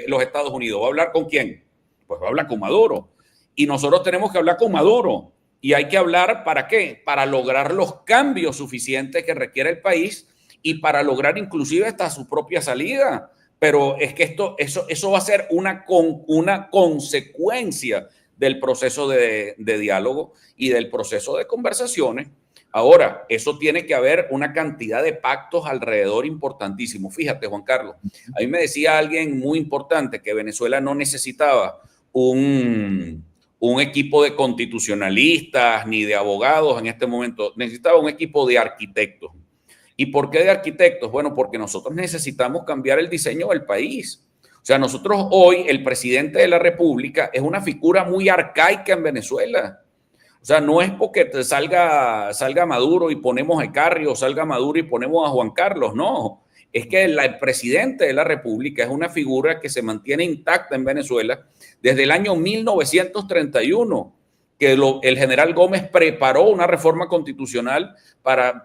los Estados Unidos? ¿Va a hablar con quién? Pues va a hablar con Maduro. Y nosotros tenemos que hablar con Maduro. Y hay que hablar, ¿para qué? Para lograr los cambios suficientes que requiere el país y para lograr inclusive hasta su propia salida. Pero es que eso va a ser una consecuencia del proceso de diálogo y del proceso de conversaciones. Ahora, eso tiene que haber una cantidad de pactos alrededor importantísimo. Fíjate, Juan Carlos, a mí me decía alguien muy importante que Venezuela no necesitaba un equipo de constitucionalistas ni de abogados en este momento, necesitaba un equipo de arquitectos. ¿Y por qué de arquitectos? Bueno, porque nosotros necesitamos cambiar el diseño del país. O sea, nosotros hoy, el presidente de la República es una figura muy arcaica en Venezuela. O sea, no es porque salga Maduro y ponemos a Ecarri o salga Maduro y ponemos a Juan Carlos, no. Es que el presidente de la República es una figura que se mantiene intacta en Venezuela desde el año 1931, que el general Gómez preparó una reforma constitucional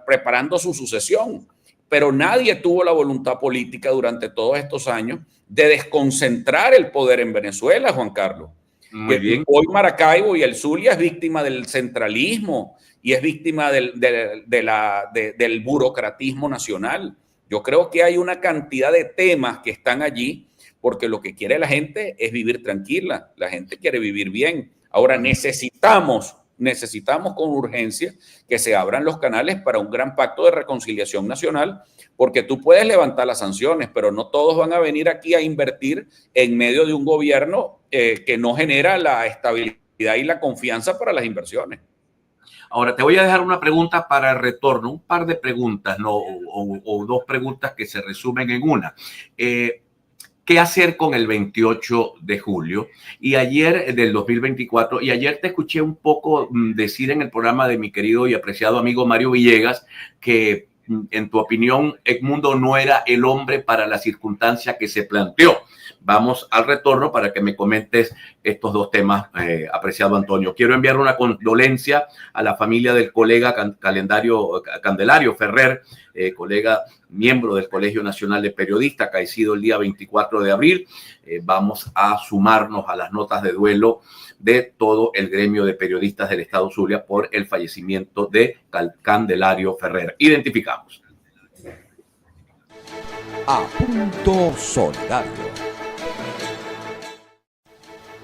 preparando su sucesión. Pero nadie tuvo la voluntad política durante todos estos años de desconcentrar el poder en Venezuela, Juan Carlos. Muy bien. Hoy Maracaibo y el Zulia es víctima del centralismo y es víctima del burocratismo nacional. Yo creo que hay una cantidad de temas que están allí porque lo que quiere la gente es vivir tranquila. La gente quiere vivir bien. Ahora necesitamos con urgencia que se abran los canales para un gran pacto de reconciliación nacional, porque tú puedes levantar las sanciones, pero no todos van a venir aquí a invertir en medio de un gobierno que no genera la estabilidad y la confianza para las inversiones. Ahora, te voy a dejar una pregunta para el retorno, un par de preguntas, ¿no? O dos preguntas que se resumen en una. ¿Qué hacer con el 28 de julio? Y ayer, del 2024, y ayer te escuché un poco decir en el programa de mi querido y apreciado amigo Mario Villegas que, en tu opinión, Edmundo no era el hombre para la circunstancia que se planteó. Vamos al retorno para que me comentes estos dos temas, apreciado Antonio. Quiero enviar una condolencia a la familia del colega Candelario Ferrer, colega miembro del Colegio Nacional de Periodistas, caecido el día 24 de abril. Vamos a sumarnos a las notas de duelo de todo el gremio de periodistas del Estado Zulia por el fallecimiento de Candelario Ferrer. Identificamos. A punto solidario.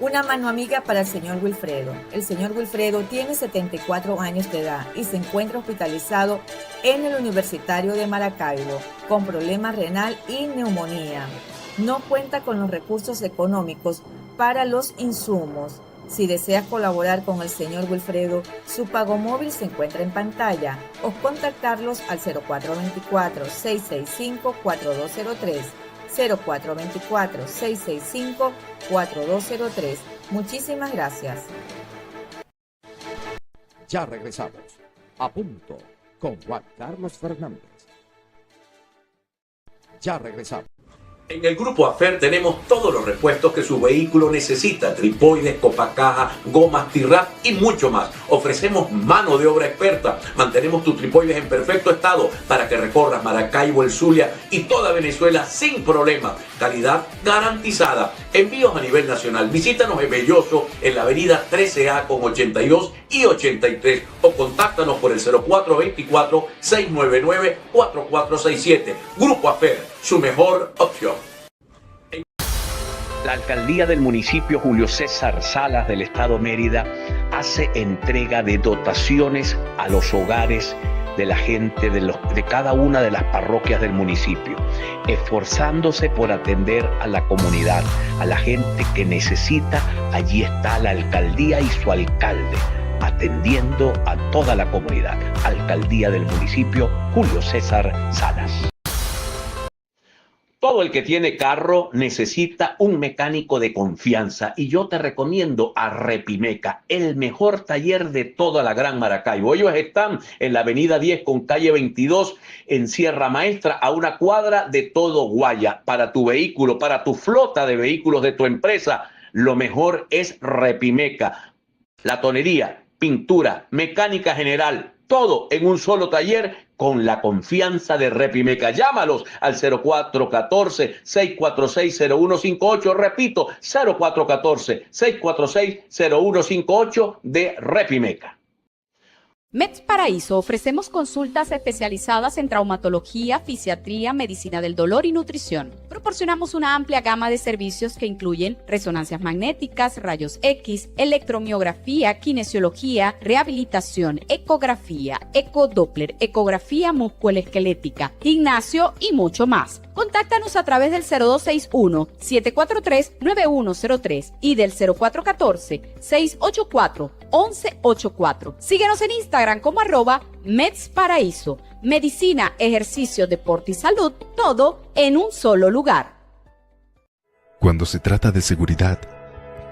Una mano amiga para el señor Wilfredo. El señor Wilfredo tiene 74 años de edad y se encuentra hospitalizado en el Universitario de Maracaibo con problemas renal y neumonía. No cuenta con los recursos económicos para los insumos. Si deseas colaborar con el señor Wilfredo, su pago móvil se encuentra en pantalla o contactarlos al 0424-665-4203. 0424-665-4203. Muchísimas gracias. Ya regresamos. A punto con Juan Carlos Fernández. Ya regresamos. En el Grupo Afer tenemos todos los repuestos que su vehículo necesita: tripoides, copacaja, gomas, T-Rap y mucho más. Ofrecemos mano de obra experta. Mantenemos tus tripoides en perfecto estado para que recorras Maracaibo, el Zulia y toda Venezuela sin problema. Calidad garantizada. Envíos a nivel nacional. Visítanos en Belloso, en la avenida 13A con 82 y 83, o contáctanos por el 0424-699-4467. Grupo Afer, su mejor opción. La alcaldía del municipio Julio César Salas del estado Mérida hace entrega de dotaciones a los hogares de la gente de cada una de las parroquias del municipio, esforzándose por atender a la comunidad, a la gente que necesita. Allí está la alcaldía y su alcalde, atendiendo a toda la comunidad. Alcaldía del municipio Julio César Salas. Todo el que tiene carro necesita un mecánico de confianza y yo te recomiendo a Repimeca, el mejor taller de toda la Gran Maracaibo. Ellos están en la avenida 10 con calle 22 en Sierra Maestra, a una cuadra de todo Guaya. Para tu vehículo, para tu flota de vehículos de tu empresa, lo mejor es Repimeca. La tonería, pintura, mecánica general, todo en un solo taller con la confianza de Repimeca. Llámalos al 0414-646-0158. Repito, 0414-646-0158 de Repimeca. Meds Paraíso ofrecemos consultas especializadas en traumatología, fisiatría, medicina del dolor y nutrición. Proporcionamos una amplia gama de servicios que incluyen resonancias magnéticas, rayos X, electromiografía, kinesiología, rehabilitación, ecografía, ecodoppler, ecografía musculoesquelética, gimnasio y mucho más. Contáctanos a través del 0261-743-9103 y del 0414-684-1184. Síguenos en Instagram como @MedsParaíso. Medicina, ejercicio, deporte y salud, todo en un solo lugar. Cuando se trata de seguridad,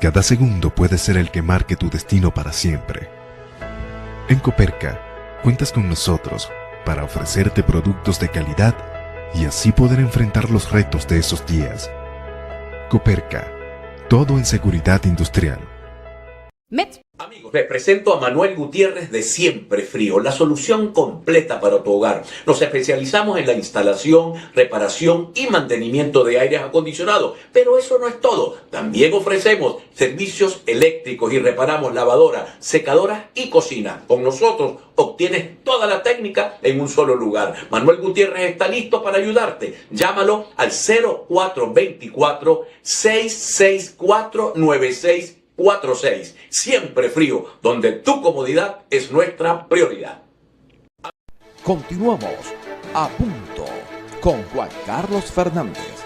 cada segundo puede ser el que marque tu destino para siempre. En Coperca, cuentas con nosotros para ofrecerte productos de calidad y así poder enfrentar los retos de esos días. Coperca, todo en seguridad industrial. Amigos, les presento a Manuel Gutiérrez de Siempre Frío, la solución completa para tu hogar. Nos especializamos en la instalación, reparación y mantenimiento de aires acondicionados, pero eso no es todo. También ofrecemos servicios eléctricos y reparamos lavadoras, secadoras y cocinas. Con nosotros obtienes toda la técnica en un solo lugar. Manuel Gutiérrez está listo para ayudarte. Llámalo al 0424-664-9646. Siempre Frío, donde tu comodidad es nuestra prioridad. Continuamos a punto con Juan Carlos Fernández.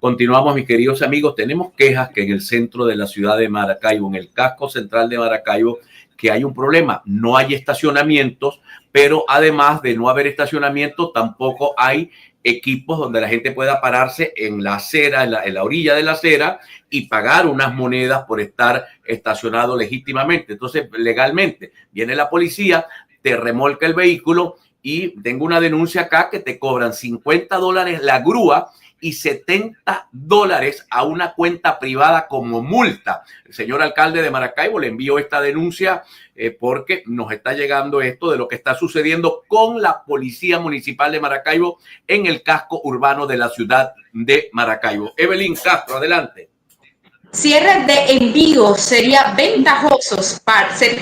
Continuamos, mis queridos amigos. Tenemos quejas que en el centro de la ciudad de Maracaibo, en el casco central de Maracaibo, que hay un problema. No hay estacionamientos, pero además de no haber estacionamientos, tampoco hay equipos donde la gente pueda pararse en la acera, en la orilla de la acera y pagar unas monedas por estar estacionado legítimamente. Entonces, legalmente, viene la policía, te remolca el vehículo y tengo una denuncia acá que te cobran $50 la grúa y $70 a una cuenta privada como multa. El señor alcalde de Maracaibo le envió esta denuncia porque nos está llegando esto de lo que está sucediendo con la Policía Municipal de Maracaibo en el casco urbano de la ciudad de Maracaibo. Evelyn Castro, adelante. Cierre de envío sería ventajosos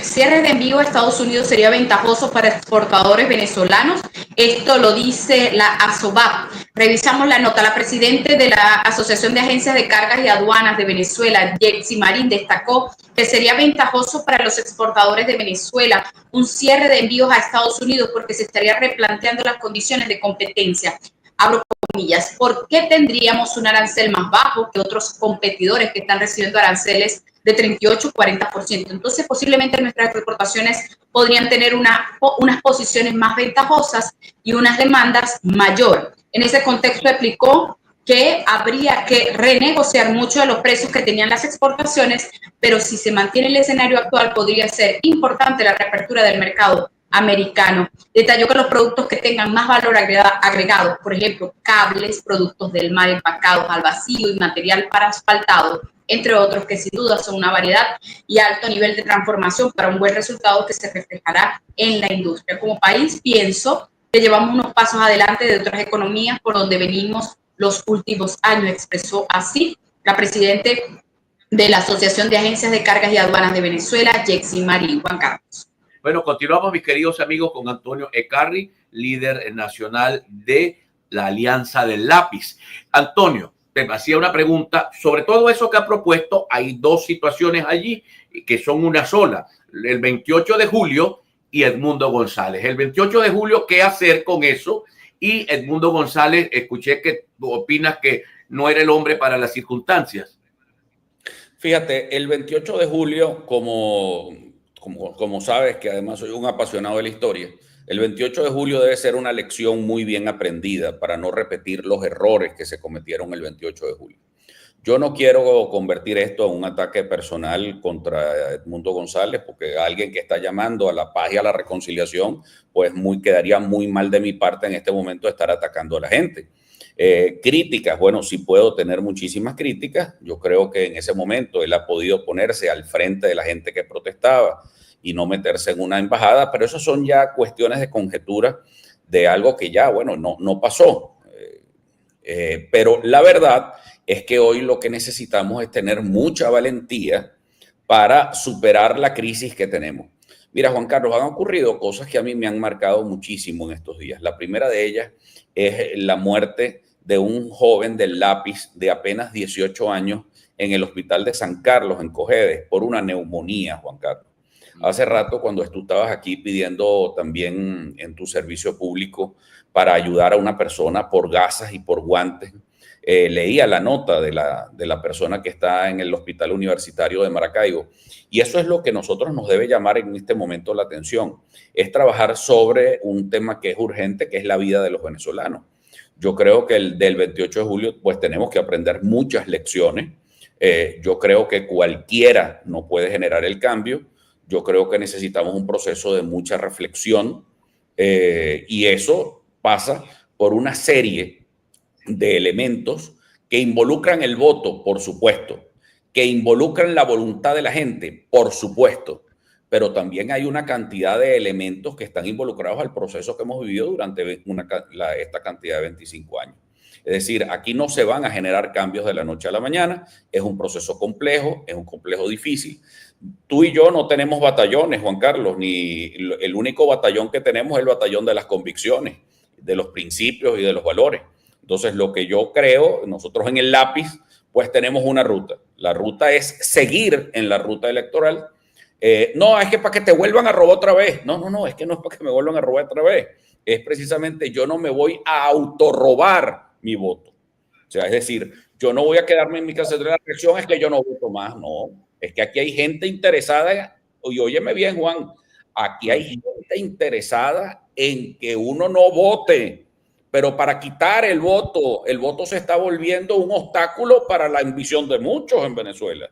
cierre de envío a Estados Unidos sería ventajoso para exportadores venezolanos. Esto lo dice la ASOVAP. Revisamos la nota. La presidenta de la Asociación de Agencias de Cargas y Aduanas de Venezuela, Yexi Marín, destacó que sería ventajoso para los exportadores de Venezuela un cierre de envíos a Estados Unidos porque se estaría replanteando las condiciones de competencia. Abro comillas, ¿por qué tendríamos un arancel más bajo que otros competidores que están recibiendo aranceles de 38-40%? Entonces, posiblemente nuestras exportaciones podrían tener unas posiciones más ventajosas y unas demandas mayor. En ese contexto explicó que habría que renegociar mucho de los precios que tenían las exportaciones, pero si se mantiene el escenario actual podría ser importante la reapertura del mercado americano. Detalló que los productos que tengan más valor agregado, por ejemplo, cables, productos del mar empacados al vacío y material para asfaltado, entre otros, que sin duda son una variedad y alto nivel de transformación para un buen resultado que se reflejará en la industria. Como país, pienso que llevamos unos pasos adelante de otras economías por donde venimos los últimos años, expresó así la presidenta de la Asociación de Agencias de Cargas y Aduanas de Venezuela, Yexi Marín. Juan Carlos. Bueno, continuamos, mis queridos amigos, con Antonio Ecarri, líder nacional de la Alianza del Lápiz. Antonio, te hacía una pregunta sobre todo eso que ha propuesto. Hay dos situaciones allí que son una sola. El 28 de julio y Edmundo González. El 28 de julio, ¿qué hacer con eso? Y Edmundo González, escuché que tú opinas que no era el hombre para las circunstancias. Fíjate, el 28 de julio, como sabes, que además soy un apasionado de la historia, el 28 de julio debe ser una lección muy bien aprendida para no repetir los errores que se cometieron el 28 de julio. Yo no quiero convertir esto en un ataque personal contra Edmundo González, porque alguien que está llamando a la paz y a la reconciliación, pues quedaría muy mal de mi parte en este momento estar atacando a la gente. Críticas, bueno, sí puedo tener muchísimas críticas. Yo creo que en ese momento él ha podido ponerse al frente de la gente que protestaba y no meterse en una embajada, pero eso son ya cuestiones de conjetura de algo que ya, bueno, no pasó. Pero la verdad es que hoy lo que necesitamos es tener mucha valentía para superar la crisis que tenemos. Mira, Juan Carlos, han ocurrido cosas que a mí me han marcado muchísimo en estos días. La primera de ellas es la muerte de un joven del Lápiz de apenas 18 años en el hospital de San Carlos, en Cojedes, por una neumonía, Juan Carlos. Hace rato, cuando tú estabas aquí pidiendo también en tu servicio público para ayudar a una persona por gasas y por guantes, leía la nota de la persona que está en el Hospital Universitario de Maracaibo. Y eso es lo que nosotros nos debe llamar en este momento la atención. Es trabajar sobre un tema que es urgente, que es la vida de los venezolanos. Yo creo que del 28 de julio, pues tenemos que aprender muchas lecciones. Yo creo que cualquiera no puede generar el cambio. Yo creo que necesitamos un proceso de mucha reflexión y eso pasa por una serie de elementos que involucran el voto, por supuesto, que involucran la voluntad de la gente, por supuesto, pero también hay una cantidad de elementos que están involucrados al proceso que hemos vivido durante esta cantidad de 25 años. Es decir, aquí no se van a generar cambios de la noche a la mañana, es un proceso complejo, es un complejo difícil. Tú y yo no tenemos batallones, Juan Carlos, ni el único batallón que tenemos es el batallón de las convicciones, de los principios y de los valores. Entonces, lo que yo creo, nosotros en el Lápiz, pues tenemos una ruta. La ruta es seguir en la ruta electoral. No, es que para que te vuelvan a robar otra vez. No, es que no es para que me vuelvan a robar otra vez. Es precisamente yo no me voy a autorrobar mi voto. O sea, es decir, yo no voy a quedarme en mi casa de la reacción, es que yo no voto más. No, es que aquí hay gente interesada, y óyeme bien, Juan, aquí hay gente interesada en que uno no vote. Pero para quitar el voto se está volviendo un obstáculo para la ambición de muchos en Venezuela.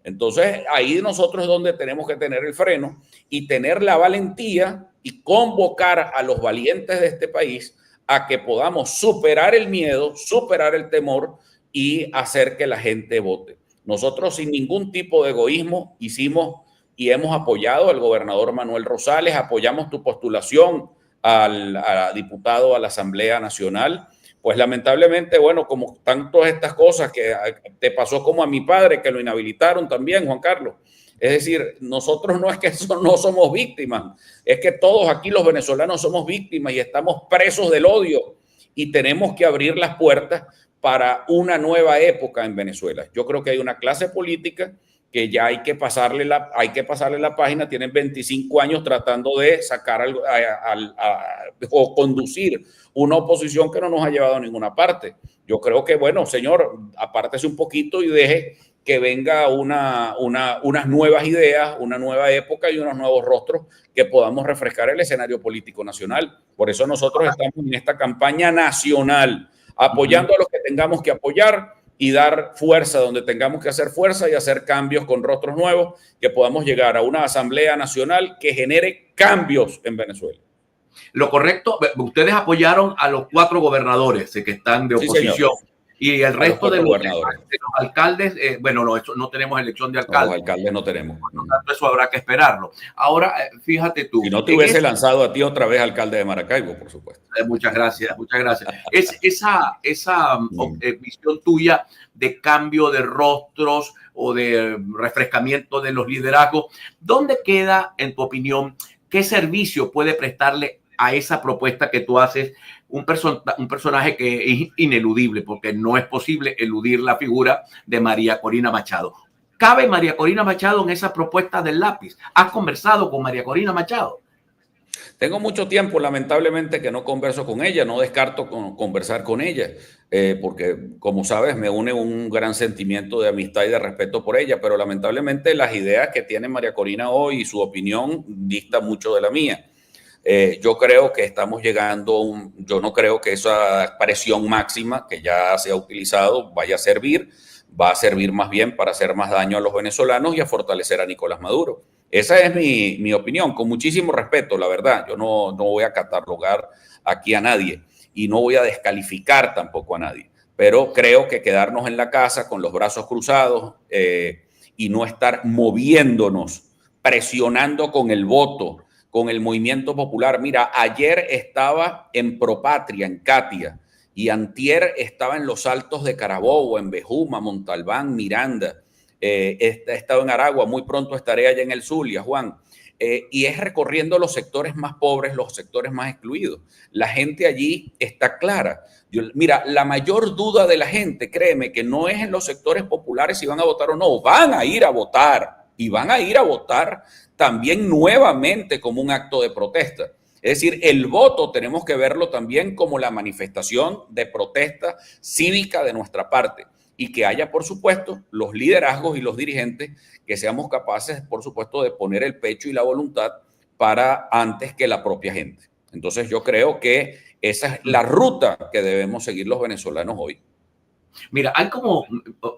Entonces, ahí nosotros es donde tenemos que tener el freno y tener la valentía y convocar a los valientes de este país a que podamos superar el miedo, superar el temor y hacer que la gente vote. Nosotros, sin ningún tipo de egoísmo, hicimos y hemos apoyado al gobernador Manuel Rosales, apoyamos tu postulación a diputado a la Asamblea Nacional. Pues lamentablemente, bueno, como están todas estas cosas que te pasó como a mi padre, que lo inhabilitaron también, Juan Carlos. Es decir, nosotros no es que no somos víctimas, es que todos aquí los venezolanos somos víctimas y estamos presos del odio y tenemos que abrir las puertas para una nueva época en Venezuela. Yo creo que hay una clase política que ya hay que pasarle la página, tienen 25 años tratando de sacar o conducir una oposición que no nos ha llevado a ninguna parte. Yo creo que, bueno, señor, apártese un poquito y deje que venga unas nuevas ideas, una nueva época y unos nuevos rostros que podamos refrescar el escenario político nacional. Por eso nosotros estamos en esta campaña nacional, apoyando a los que tengamos que apoyar y dar fuerza donde tengamos que hacer fuerza y hacer cambios con rostros nuevos, que podamos llegar a una Asamblea Nacional que genere cambios en Venezuela. Lo correcto, ustedes apoyaron a los 4 gobernadores que están de oposición. Sí, y el resto de los alcaldes, bueno, no tenemos elección de alcalde. Los alcaldes no tenemos. Por lo tanto, eso habrá que esperarlo. Ahora, fíjate tú. Si no te hubiese lanzado a ti otra vez alcalde de Maracaibo, por supuesto. Muchas gracias, muchas gracias. Esa visión tuya de cambio de rostros o de refrescamiento de los liderazgos, ¿dónde queda, en tu opinión, qué servicio puede prestarle a esa propuesta que tú haces un personaje que es ineludible, porque no es posible eludir la figura de María Corina Machado? ¿Cabe María Corina Machado en esa propuesta del Lápiz? ¿Has conversado con María Corina Machado? Tengo mucho tiempo, lamentablemente, que no converso con ella, no descarto conversar con ella, porque, como sabes, me une un gran sentimiento de amistad y de respeto por ella, pero lamentablemente las ideas que tiene María Corina hoy y su opinión dista mucho de la mía. Yo creo que estamos llegando, yo no creo que esa presión máxima que ya se ha utilizado vaya a servir, va a servir más bien para hacer más daño a los venezolanos y a fortalecer a Nicolás Maduro. Esa es mi opinión, con muchísimo respeto, la verdad. Yo no voy a catalogar aquí a nadie. y no voy a descalificar tampoco a nadie, pero creo que quedarnos en la casa con los brazos cruzados y no estar moviéndonos, presionando con el voto, con el movimiento popular. Mira, ayer estaba en Propatria, en Catia, y antier estaba en los Altos de Carabobo, en Bejuma, Montalbán, Miranda. He estado en Aragua, muy pronto estaré allá en el Zulia, Juan. Y es recorriendo los sectores más pobres, los sectores más excluidos. La gente allí está clara. Mira, la mayor duda de la gente, créeme, que no es en los sectores populares si van a votar o no. Van a ir a votar y van a ir a votar también nuevamente como un acto de protesta. Es decir, el voto tenemos que verlo también como la manifestación de protesta cívica de nuestra parte y que haya, por supuesto, los liderazgos y los dirigentes que seamos capaces, por supuesto, de poner el pecho y la voluntad para antes que la propia gente. Entonces yo creo que esa es la ruta que debemos seguir los venezolanos hoy. Mira, hay como,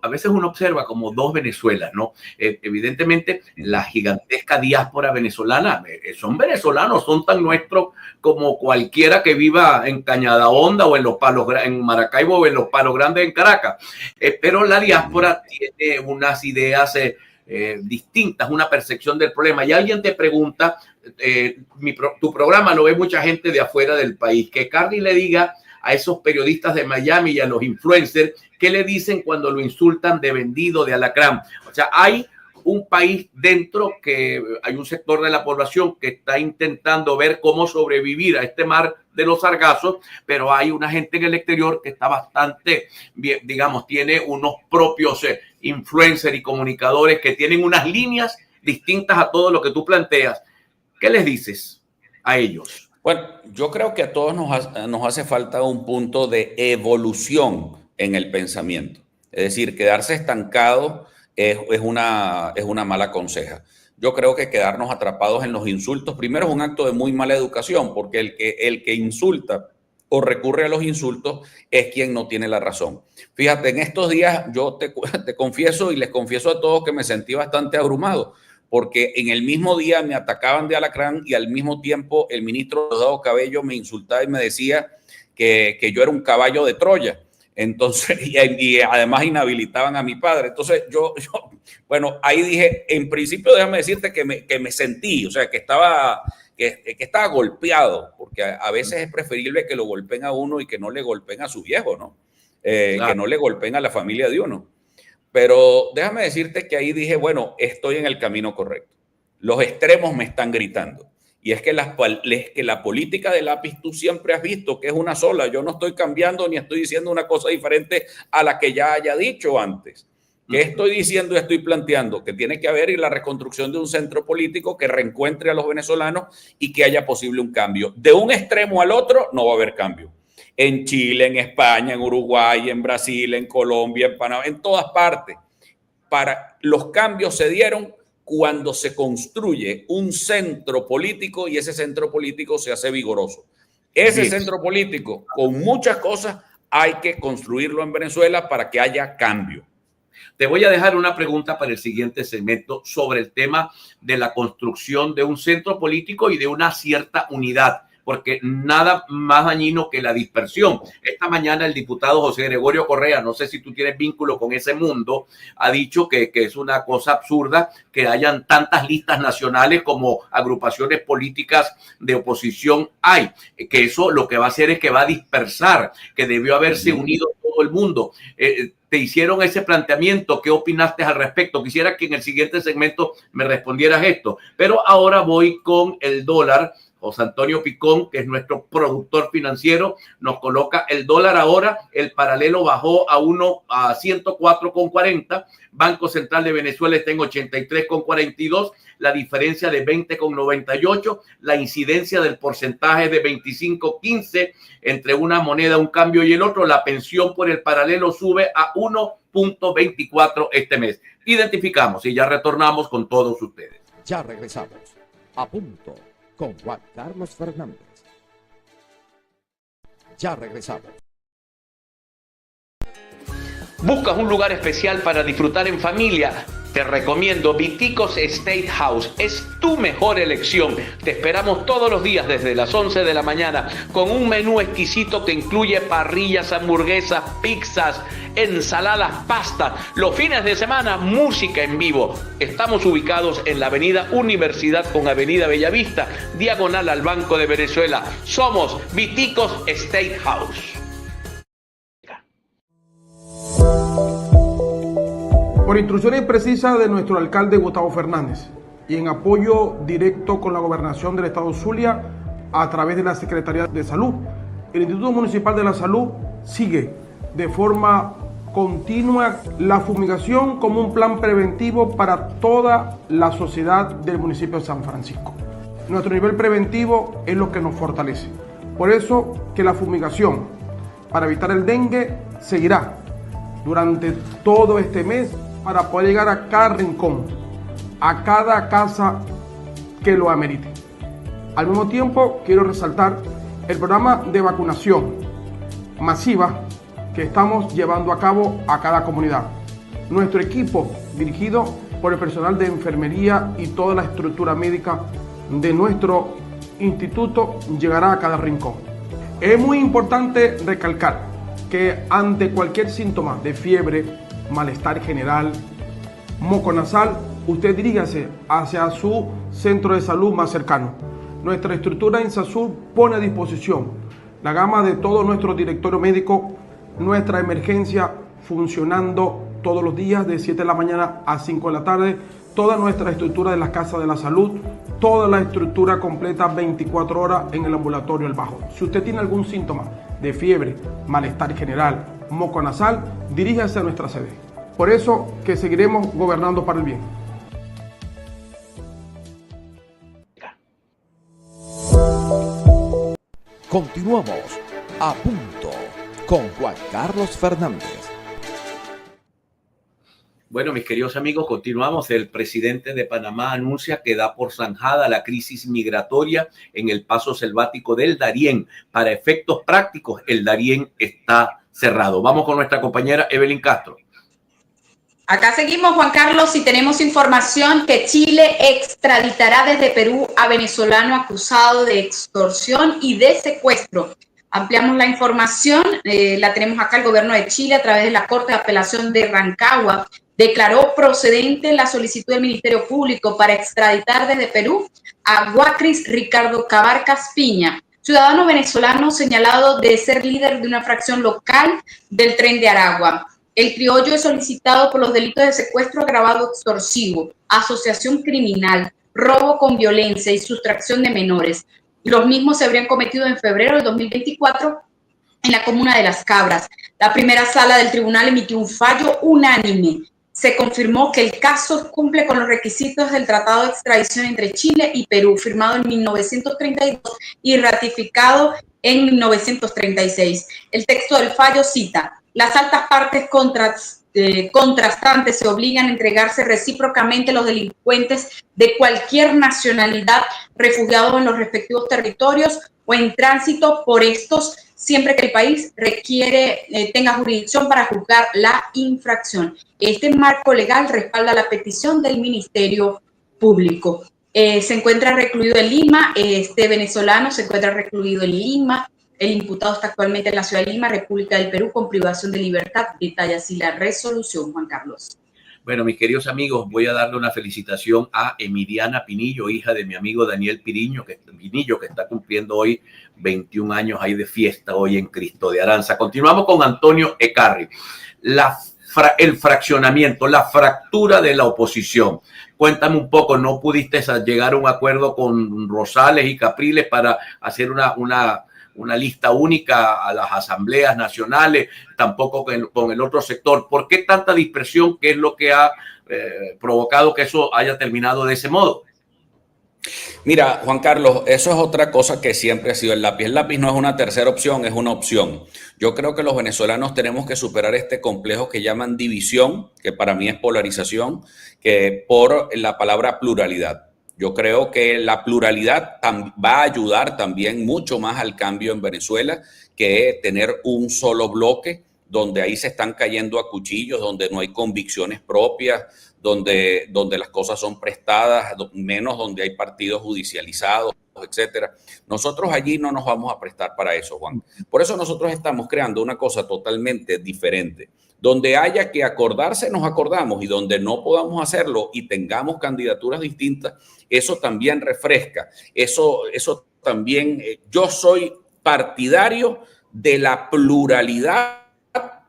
a veces uno observa como dos Venezuelas, ¿no? Evidentemente, la gigantesca diáspora venezolana, son venezolanos, son tan nuestros como cualquiera que viva en Cañada Honda o en Los Palos, en Maracaibo o en Los Palos Grandes en Caracas. Pero la diáspora tiene unas ideas distintas, una percepción del problema. Y alguien te pregunta, tu programa lo ve mucha gente de afuera del país, que Carly le diga a esos periodistas de Miami y a los influencers, ¿qué le dicen cuando lo insultan de vendido, de alacrán? O sea, hay un país dentro que hay un sector de la población que está intentando ver cómo sobrevivir a este mar de los sargazos, pero hay una gente en el exterior que está bastante bien, digamos, tiene unos propios influencers y comunicadores que tienen unas líneas distintas a todo lo que tú planteas. ¿Qué les dices a ellos? Bueno, yo creo que a todos nos hace falta un punto de evolución en el pensamiento. Es decir, quedarse estancado es una mala conseja. Yo creo que quedarnos atrapados en los insultos, primero es un acto de muy mala educación, porque el que insulta o recurre a los insultos es quien no tiene la razón. Fíjate, en estos días yo te confieso y les confieso a todos que me sentí bastante abrumado, porque en el mismo día me atacaban de alacrán y al mismo tiempo el ministro Diosdado Cabello me insultaba y me decía que yo era un caballo de Troya. Entonces, y además inhabilitaban a mi padre. Entonces, bueno, ahí dije, en principio déjame decirte que me sentí, o sea, que estaba golpeado, porque a veces es preferible que lo golpeen a uno y que no le golpeen a su viejo, ¿no? Claro. Que no le golpeen a la familia de uno. Pero déjame decirte que ahí dije, bueno, estoy en el camino correcto. Los extremos me están gritando. Y es que la política de lápiz tú siempre has visto que es una sola. Yo no estoy cambiando ni estoy diciendo una cosa diferente a la que ya haya dicho antes. ¿Qué estoy diciendo y estoy planteando? Que tiene que haber la reconstrucción de un centro político que reencuentre a los venezolanos y que haya posible un cambio. De un extremo al otro no va a haber cambio. En Chile, en España, en Uruguay, en Brasil, en Colombia, en Panamá, en todas partes. Los cambios se dieron cuando se construye un centro político y ese centro político se hace vigoroso. Ese centro político, con muchas cosas, hay que construirlo en Venezuela para que haya cambio. Te voy a dejar una pregunta para el siguiente segmento sobre el tema de la construcción de un centro político y de una cierta unidad, porque nada más dañino que la dispersión. Esta mañana el diputado José Gregorio Correa, no sé si tú tienes vínculo con ese mundo, ha dicho que es una cosa absurda que hayan tantas listas nacionales como agrupaciones políticas de oposición hay, que eso lo que va a hacer es que va a dispersar, que debió haberse unido todo el mundo. Te hicieron ese planteamiento, ¿qué opinaste al respecto? Quisiera que en el siguiente segmento me respondieras esto, pero ahora voy con el dólar. José Antonio Picón, que es nuestro productor financiero, nos coloca el dólar ahora, el paralelo bajó a 104,40, Banco Central de Venezuela está en 83,42, la diferencia de 20,98, la incidencia del porcentaje de 25,15 entre una moneda, un cambio y el otro, la pensión por el paralelo sube a 1.24 este mes. Identificamos y ya retornamos con todos ustedes. Ya regresamos a punto con Juan Carlos Fernández. Ya regresamos. ¿Buscas un lugar especial para disfrutar en familia? Te recomiendo Viticos Steakhouse, es tu mejor elección. Te esperamos todos los días desde las 11 de la mañana con un menú exquisito que incluye parrillas, hamburguesas, pizzas, ensaladas, pastas. Los fines de semana, música en vivo. Estamos ubicados en la avenida Universidad con avenida Bellavista, diagonal al Banco de Venezuela. Somos Viticos Steakhouse. Por instrucciones precisas de nuestro alcalde Gustavo Fernández y en apoyo directo con la gobernación del estado Zulia a través de la Secretaría de Salud, el Instituto Municipal de la Salud sigue de forma continua la fumigación como un plan preventivo para toda la sociedad del municipio de San Francisco. Nuestro nivel preventivo es lo que nos fortalece. Por eso que la fumigación para evitar el dengue seguirá durante todo este mes para poder llegar a cada rincón, a cada casa que lo amerite. Al mismo tiempo, quiero resaltar el programa de vacunación masiva que estamos llevando a cabo a cada comunidad. Nuestro equipo, dirigido por el personal de enfermería y toda la estructura médica de nuestro instituto, llegará a cada rincón. Es muy importante recalcar que ante cualquier síntoma de fiebre, malestar general, moco nasal, usted dirígase hacia su centro de salud más cercano. Nuestra estructura INSASUR pone a disposición la gama de todo nuestro directorio médico, nuestra emergencia funcionando todos los días de 7 de la mañana a 5 de la tarde, toda nuestra estructura de las casas de la salud, toda la estructura completa 24 horas en el ambulatorio El Bajo. Si usted tiene algún síntoma de fiebre, malestar general, moco nasal, diríjase a nuestra sede. Por eso que seguiremos gobernando para el bien. Continuamos a punto con Juan Carlos Fernández. Bueno, mis queridos amigos, continuamos. El presidente de Panamá anuncia que da por zanjada la crisis migratoria en el paso selvático del Darién. Para efectos prácticos, el Darién está cerrado. Vamos con nuestra compañera Evelyn Castro. Acá seguimos, Juan Carlos, y tenemos información que Chile extraditará desde Perú a venezolano acusado de extorsión y de secuestro. Ampliamos la información, la tenemos acá. El gobierno de Chile, a través de la Corte de Apelación de Rancagua, declaró procedente la solicitud del Ministerio Público para extraditar desde Perú a Guacris Ricardo Cabarcas Piña, ciudadano venezolano señalado de ser líder de una fracción local del Tren de Aragua. El criollo es solicitado por los delitos de secuestro agravado extorsivo, asociación criminal, robo con violencia y sustracción de menores. Los mismos se habrían cometido en febrero del 2024 en la comuna de Las Cabras. La primera sala del tribunal emitió un fallo unánime. Se confirmó que el caso cumple con los requisitos del Tratado de Extradición entre Chile y Perú, firmado en 1932 y ratificado en 1936. El texto del fallo cita: las altas partes contrastantes se obligan a entregarse recíprocamente los delincuentes de cualquier nacionalidad refugiados en los respectivos territorios o en tránsito por estos, siempre que el país tenga jurisdicción para juzgar la infracción. Este marco legal respalda la petición del Ministerio Público. Se encuentra recluido en Lima, este venezolano se encuentra recluido en Lima. El imputado está actualmente en la ciudad de Lima, República del Perú, con privación de libertad. Detalla así la resolución, Juan Carlos. Bueno, mis queridos amigos, voy a darle una felicitación a Emiliana Pinillo, hija de mi amigo Daniel Pinillo, que está cumpliendo hoy 21 años ahí de fiesta hoy en Cristo de Aranza. Continuamos con Antonio Ecarri. El fraccionamiento, la fractura de la oposición. Cuéntame un poco, ¿no pudiste llegar a un acuerdo con Rosales y Capriles para hacer una lista única a las asambleas nacionales, tampoco con el otro sector? ¿Por qué tanta dispersión? ¿Qué es lo que ha provocado que eso haya terminado de ese modo? Mira, Juan Carlos, eso es otra cosa que siempre ha sido el lápiz. El lápiz no es una tercera opción, es una opción. Yo creo que los venezolanos tenemos que superar este complejo que llaman división, que para mí es polarización, que por la palabra pluralidad. Yo creo que la pluralidad va a ayudar también mucho más al cambio en Venezuela que tener un solo bloque donde ahí se están cayendo a cuchillos, donde no hay convicciones propias, donde las cosas son prestadas, menos donde hay partidos judicializados, etcétera. Nosotros allí no nos vamos a prestar para eso, Juan. Por eso nosotros estamos creando una cosa totalmente diferente. Donde haya que acordarse, nos acordamos, y donde no podamos hacerlo y tengamos candidaturas distintas, eso también refresca. Eso también, yo soy partidario de la pluralidad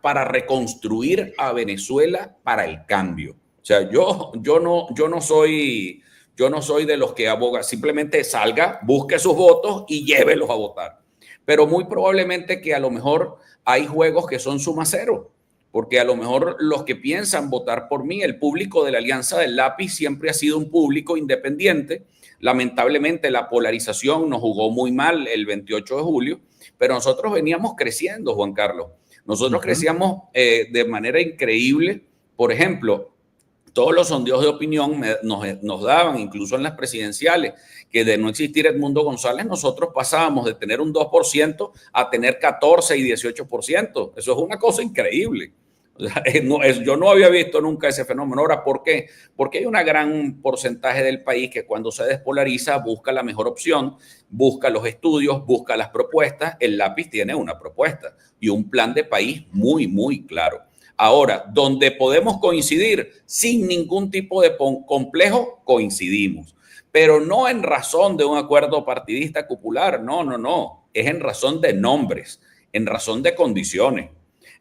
para reconstruir a Venezuela para el cambio. O sea, yo no soy de los que aboga, simplemente salga, busque sus votos y llévelos a votar. Pero muy probablemente que a lo mejor hay juegos que son suma cero, porque a lo mejor los que piensan votar por mí, el público de la Alianza del Lápiz siempre ha sido un público independiente. Lamentablemente la polarización nos jugó muy mal el 28 de julio, pero nosotros veníamos creciendo, Juan Carlos. Nosotros crecíamos de manera increíble. Por ejemplo, todos los sondeos de opinión nos daban, incluso en las presidenciales, que de no existir Edmundo González, nosotros pasábamos de tener un 2% a tener 14 y 18%. Eso es una cosa increíble. Yo no había visto nunca ese fenómeno. Ahora, ¿por qué? Porque hay un gran porcentaje del país que cuando se despolariza busca la mejor opción, busca los estudios, busca las propuestas. El Lápiz tiene una propuesta y un plan de país muy, muy claro. Ahora, donde podemos coincidir sin ningún tipo de complejo, coincidimos. Pero no en razón de un acuerdo partidista popular, no. Es en razón de nombres, en razón de condiciones.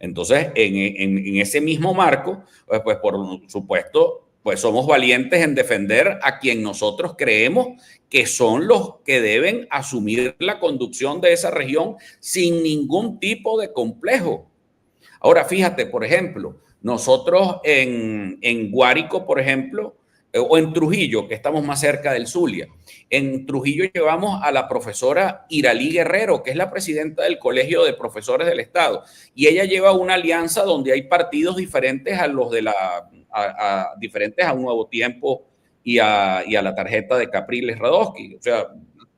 Entonces, en ese mismo marco, pues por supuesto, pues somos valientes en defender a quien nosotros creemos que son los que deben asumir la conducción de esa región sin ningún tipo de complejo. Ahora, fíjate, por ejemplo, nosotros en Guárico, por ejemplo, o en Trujillo, que estamos más cerca del Zulia. En Trujillo llevamos a la profesora Iralí Guerrero, que es la presidenta del Colegio de Profesores del Estado, y ella lleva una alianza donde hay partidos diferentes a los de diferentes a Un Nuevo Tiempo y a la tarjeta de Capriles Radosky. O sea,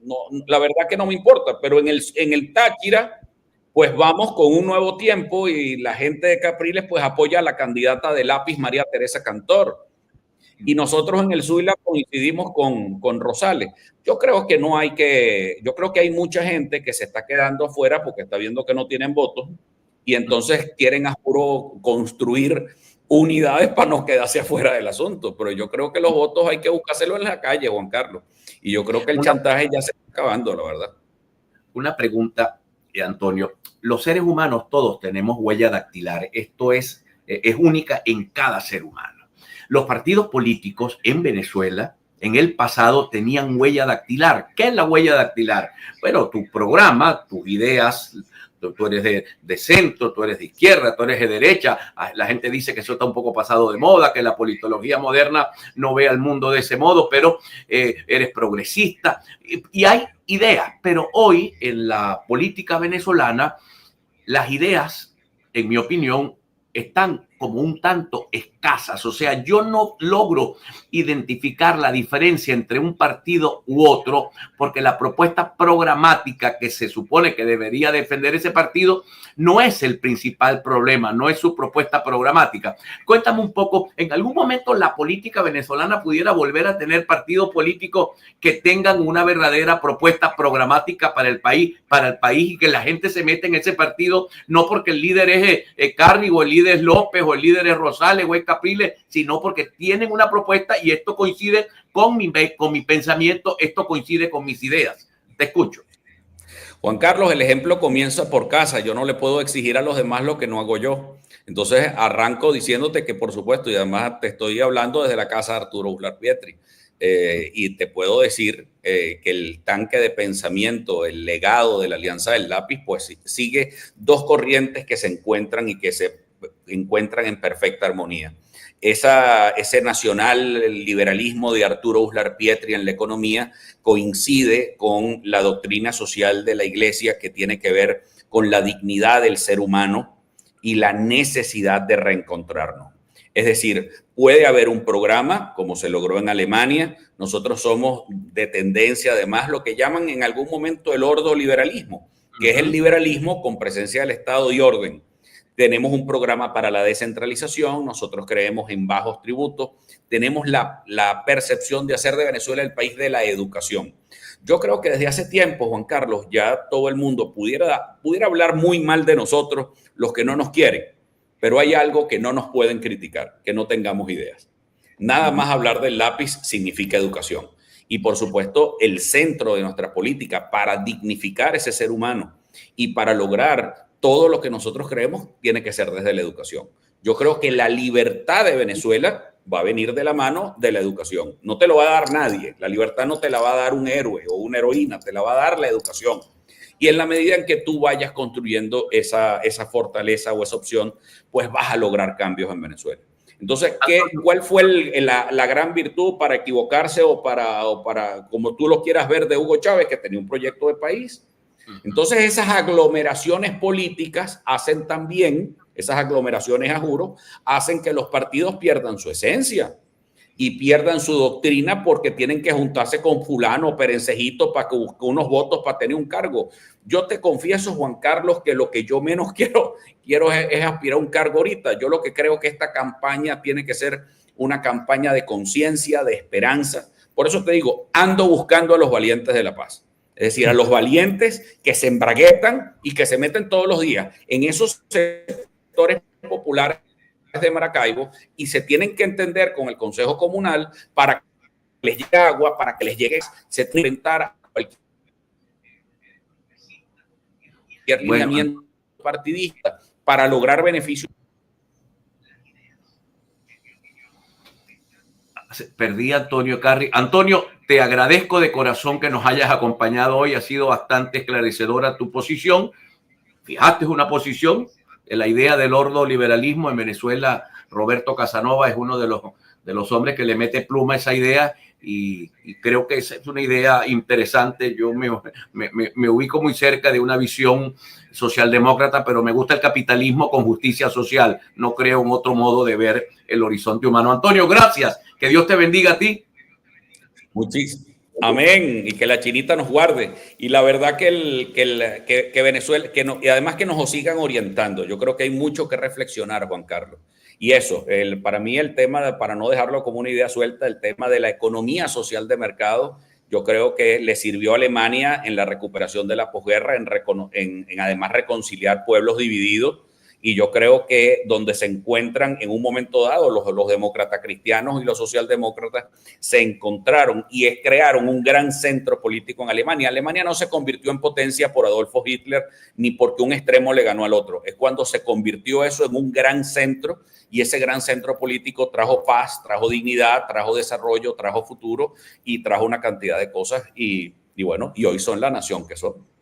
no, la verdad que no me importa, pero en el Táchira, pues vamos con Un Nuevo Tiempo y la gente de Capriles pues apoya a la candidata de Lápiz, María Teresa Cantor. Y nosotros en el Zulia coincidimos con Rosales. Yo creo que hay mucha gente que se está quedando afuera porque está viendo que no tienen votos y entonces quieren a puro construir unidades para no quedarse afuera del asunto. Pero yo creo que los votos hay que buscárselos en la calle, Juan Carlos. Y yo creo que el chantaje ya se está acabando, la verdad. Una pregunta, Antonio. Los seres humanos todos tenemos huella dactilar. Esto es única en cada ser humano. Los partidos políticos en Venezuela en el pasado tenían huella dactilar. ¿Qué es la huella dactilar? Bueno, tu programa, tus ideas, tú eres de centro, tú eres de izquierda, tú eres de derecha. La gente dice que eso está un poco pasado de moda, que la politología moderna no ve al mundo de ese modo, pero eres progresista. Y hay ideas, pero hoy en la política venezolana las ideas, en mi opinión, están como un tanto escasas. O sea, yo no logro identificar la diferencia entre un partido u otro porque la propuesta programática que se supone que debería defender ese partido no es el principal problema, no es su propuesta programática. Cuéntame un poco, ¿en algún momento la política venezolana pudiera volver a tener partidos políticos que tengan una verdadera propuesta programática para el país y que la gente se meta en ese partido no porque el líder es Carri o el líder es López o el líder es Rosales o es Capriles, sino porque tienen una propuesta y esto coincide con mi pensamiento, esto coincide con mis ideas? Te escucho. Juan Carlos, el ejemplo comienza por casa. Yo no le puedo exigir a los demás lo que no hago yo. Entonces arranco diciéndote que por supuesto, y además te estoy hablando desde la casa de Arturo Uslar Pietri, y te puedo decir que el tanque de pensamiento, el legado de la Alianza del Lápiz, pues sigue dos corrientes que se encuentran y que se encuentran en perfecta armonía. Ese nacional liberalismo de Arturo Uslar Pietri en la economía coincide con la doctrina social de la Iglesia que tiene que ver con la dignidad del ser humano y la necesidad de reencontrarnos. Es decir, puede haber un programa, como se logró en Alemania. Nosotros somos de tendencia, además, lo que llaman en algún momento el ordoliberalismo, que es el liberalismo con presencia del Estado y orden. Tenemos un programa para la descentralización, nosotros creemos en bajos tributos, tenemos la percepción de hacer de Venezuela el país de la educación. Yo creo que desde hace tiempo, Juan Carlos, ya todo el mundo pudiera hablar muy mal de nosotros, los que no nos quieren, pero hay algo que no nos pueden criticar, que no tengamos ideas. Nada más hablar del lápiz significa educación. Y por supuesto, el centro de nuestra política para dignificar ese ser humano y para lograr todo lo que nosotros creemos tiene que ser desde la educación. Yo creo que la libertad de Venezuela va a venir de la mano de la educación. No te lo va a dar nadie. La libertad no te la va a dar un héroe o una heroína, te la va a dar la educación. Y en la medida en que tú vayas construyendo esa fortaleza o esa opción, pues vas a lograr cambios en Venezuela. Entonces, ¿cuál fue la gran virtud para equivocarse o para, como tú lo quieras ver, de Hugo Chávez, que tenía un proyecto de país? Entonces, esas aglomeraciones políticas hacen también, esas aglomeraciones a juro, hacen que los partidos pierdan su esencia y pierdan su doctrina porque tienen que juntarse con fulano o perencejito para que busque unos votos para tener un cargo. Yo te confieso, Juan Carlos, que lo que yo menos quiero es aspirar a un cargo ahorita. Yo lo que creo que esta campaña tiene que ser una campaña de conciencia, de esperanza. Por eso te digo, ando buscando a los valientes de la paz. Es decir, a los valientes que se embraguetan y que se meten todos los días en esos sectores populares de Maracaibo y se tienen que entender con el Consejo Comunal para que les llegue agua, para que les llegue, se tiene que inventar cualquier lineamiento partidista para lograr beneficios. Perdí a Antonio Carri. Antonio, te agradezco de corazón que nos hayas acompañado hoy. Ha sido bastante esclarecedora tu posición. Fijaste, es una posición. La idea del ordoliberalismo en Venezuela, Roberto Casanova es uno de los hombres que le mete pluma a esa idea y creo que es una idea interesante. Yo me ubico muy cerca de una visión socialdemócrata, pero me gusta el capitalismo con justicia social. No creo en otro modo de ver el horizonte humano. Antonio, gracias. Que Dios te bendiga a ti. Muchísimo. Amén. Y que la chinita nos guarde. Y la verdad que Venezuela, y además que nos sigan orientando. Yo creo que hay mucho que reflexionar, Juan Carlos. Y eso, para mí el tema, para no dejarlo como una idea suelta, el tema de la economía social de mercado, yo creo que le sirvió a Alemania en la recuperación de la posguerra, en además reconciliar pueblos divididos. Y yo creo que donde se encuentran en un momento dado los demócratas cristianos y los socialdemócratas se encontraron y crearon un gran centro político en Alemania. Alemania no se convirtió en potencia por Adolfo Hitler ni porque un extremo le ganó al otro. Es cuando se convirtió eso en un gran centro y ese gran centro político trajo paz, trajo dignidad, trajo desarrollo, trajo futuro y trajo una cantidad de cosas y bueno, y hoy son la nación que son.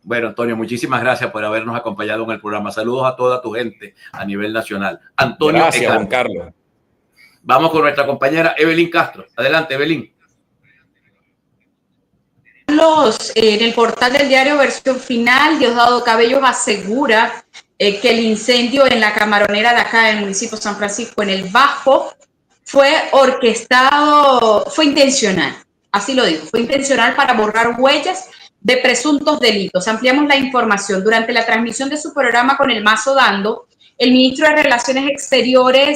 Bueno, Antonio, muchísimas gracias por habernos acompañado en el programa. Saludos a toda tu gente a nivel nacional. Antonio, gracias, Juan Carlos. Vamos con nuestra compañera Evelyn Castro. Adelante, Evelyn. En el portal del diario Versión Final, Diosdado Cabello asegura que el incendio en la camaronera de acá en el municipio de San Francisco, en el Bajo, fue orquestado, fue intencional. Así lo digo, fue intencional para borrar huellas de presuntos delitos. Ampliamos la información. Durante la transmisión de su programa con el Mazo Dando, el ministro de Relaciones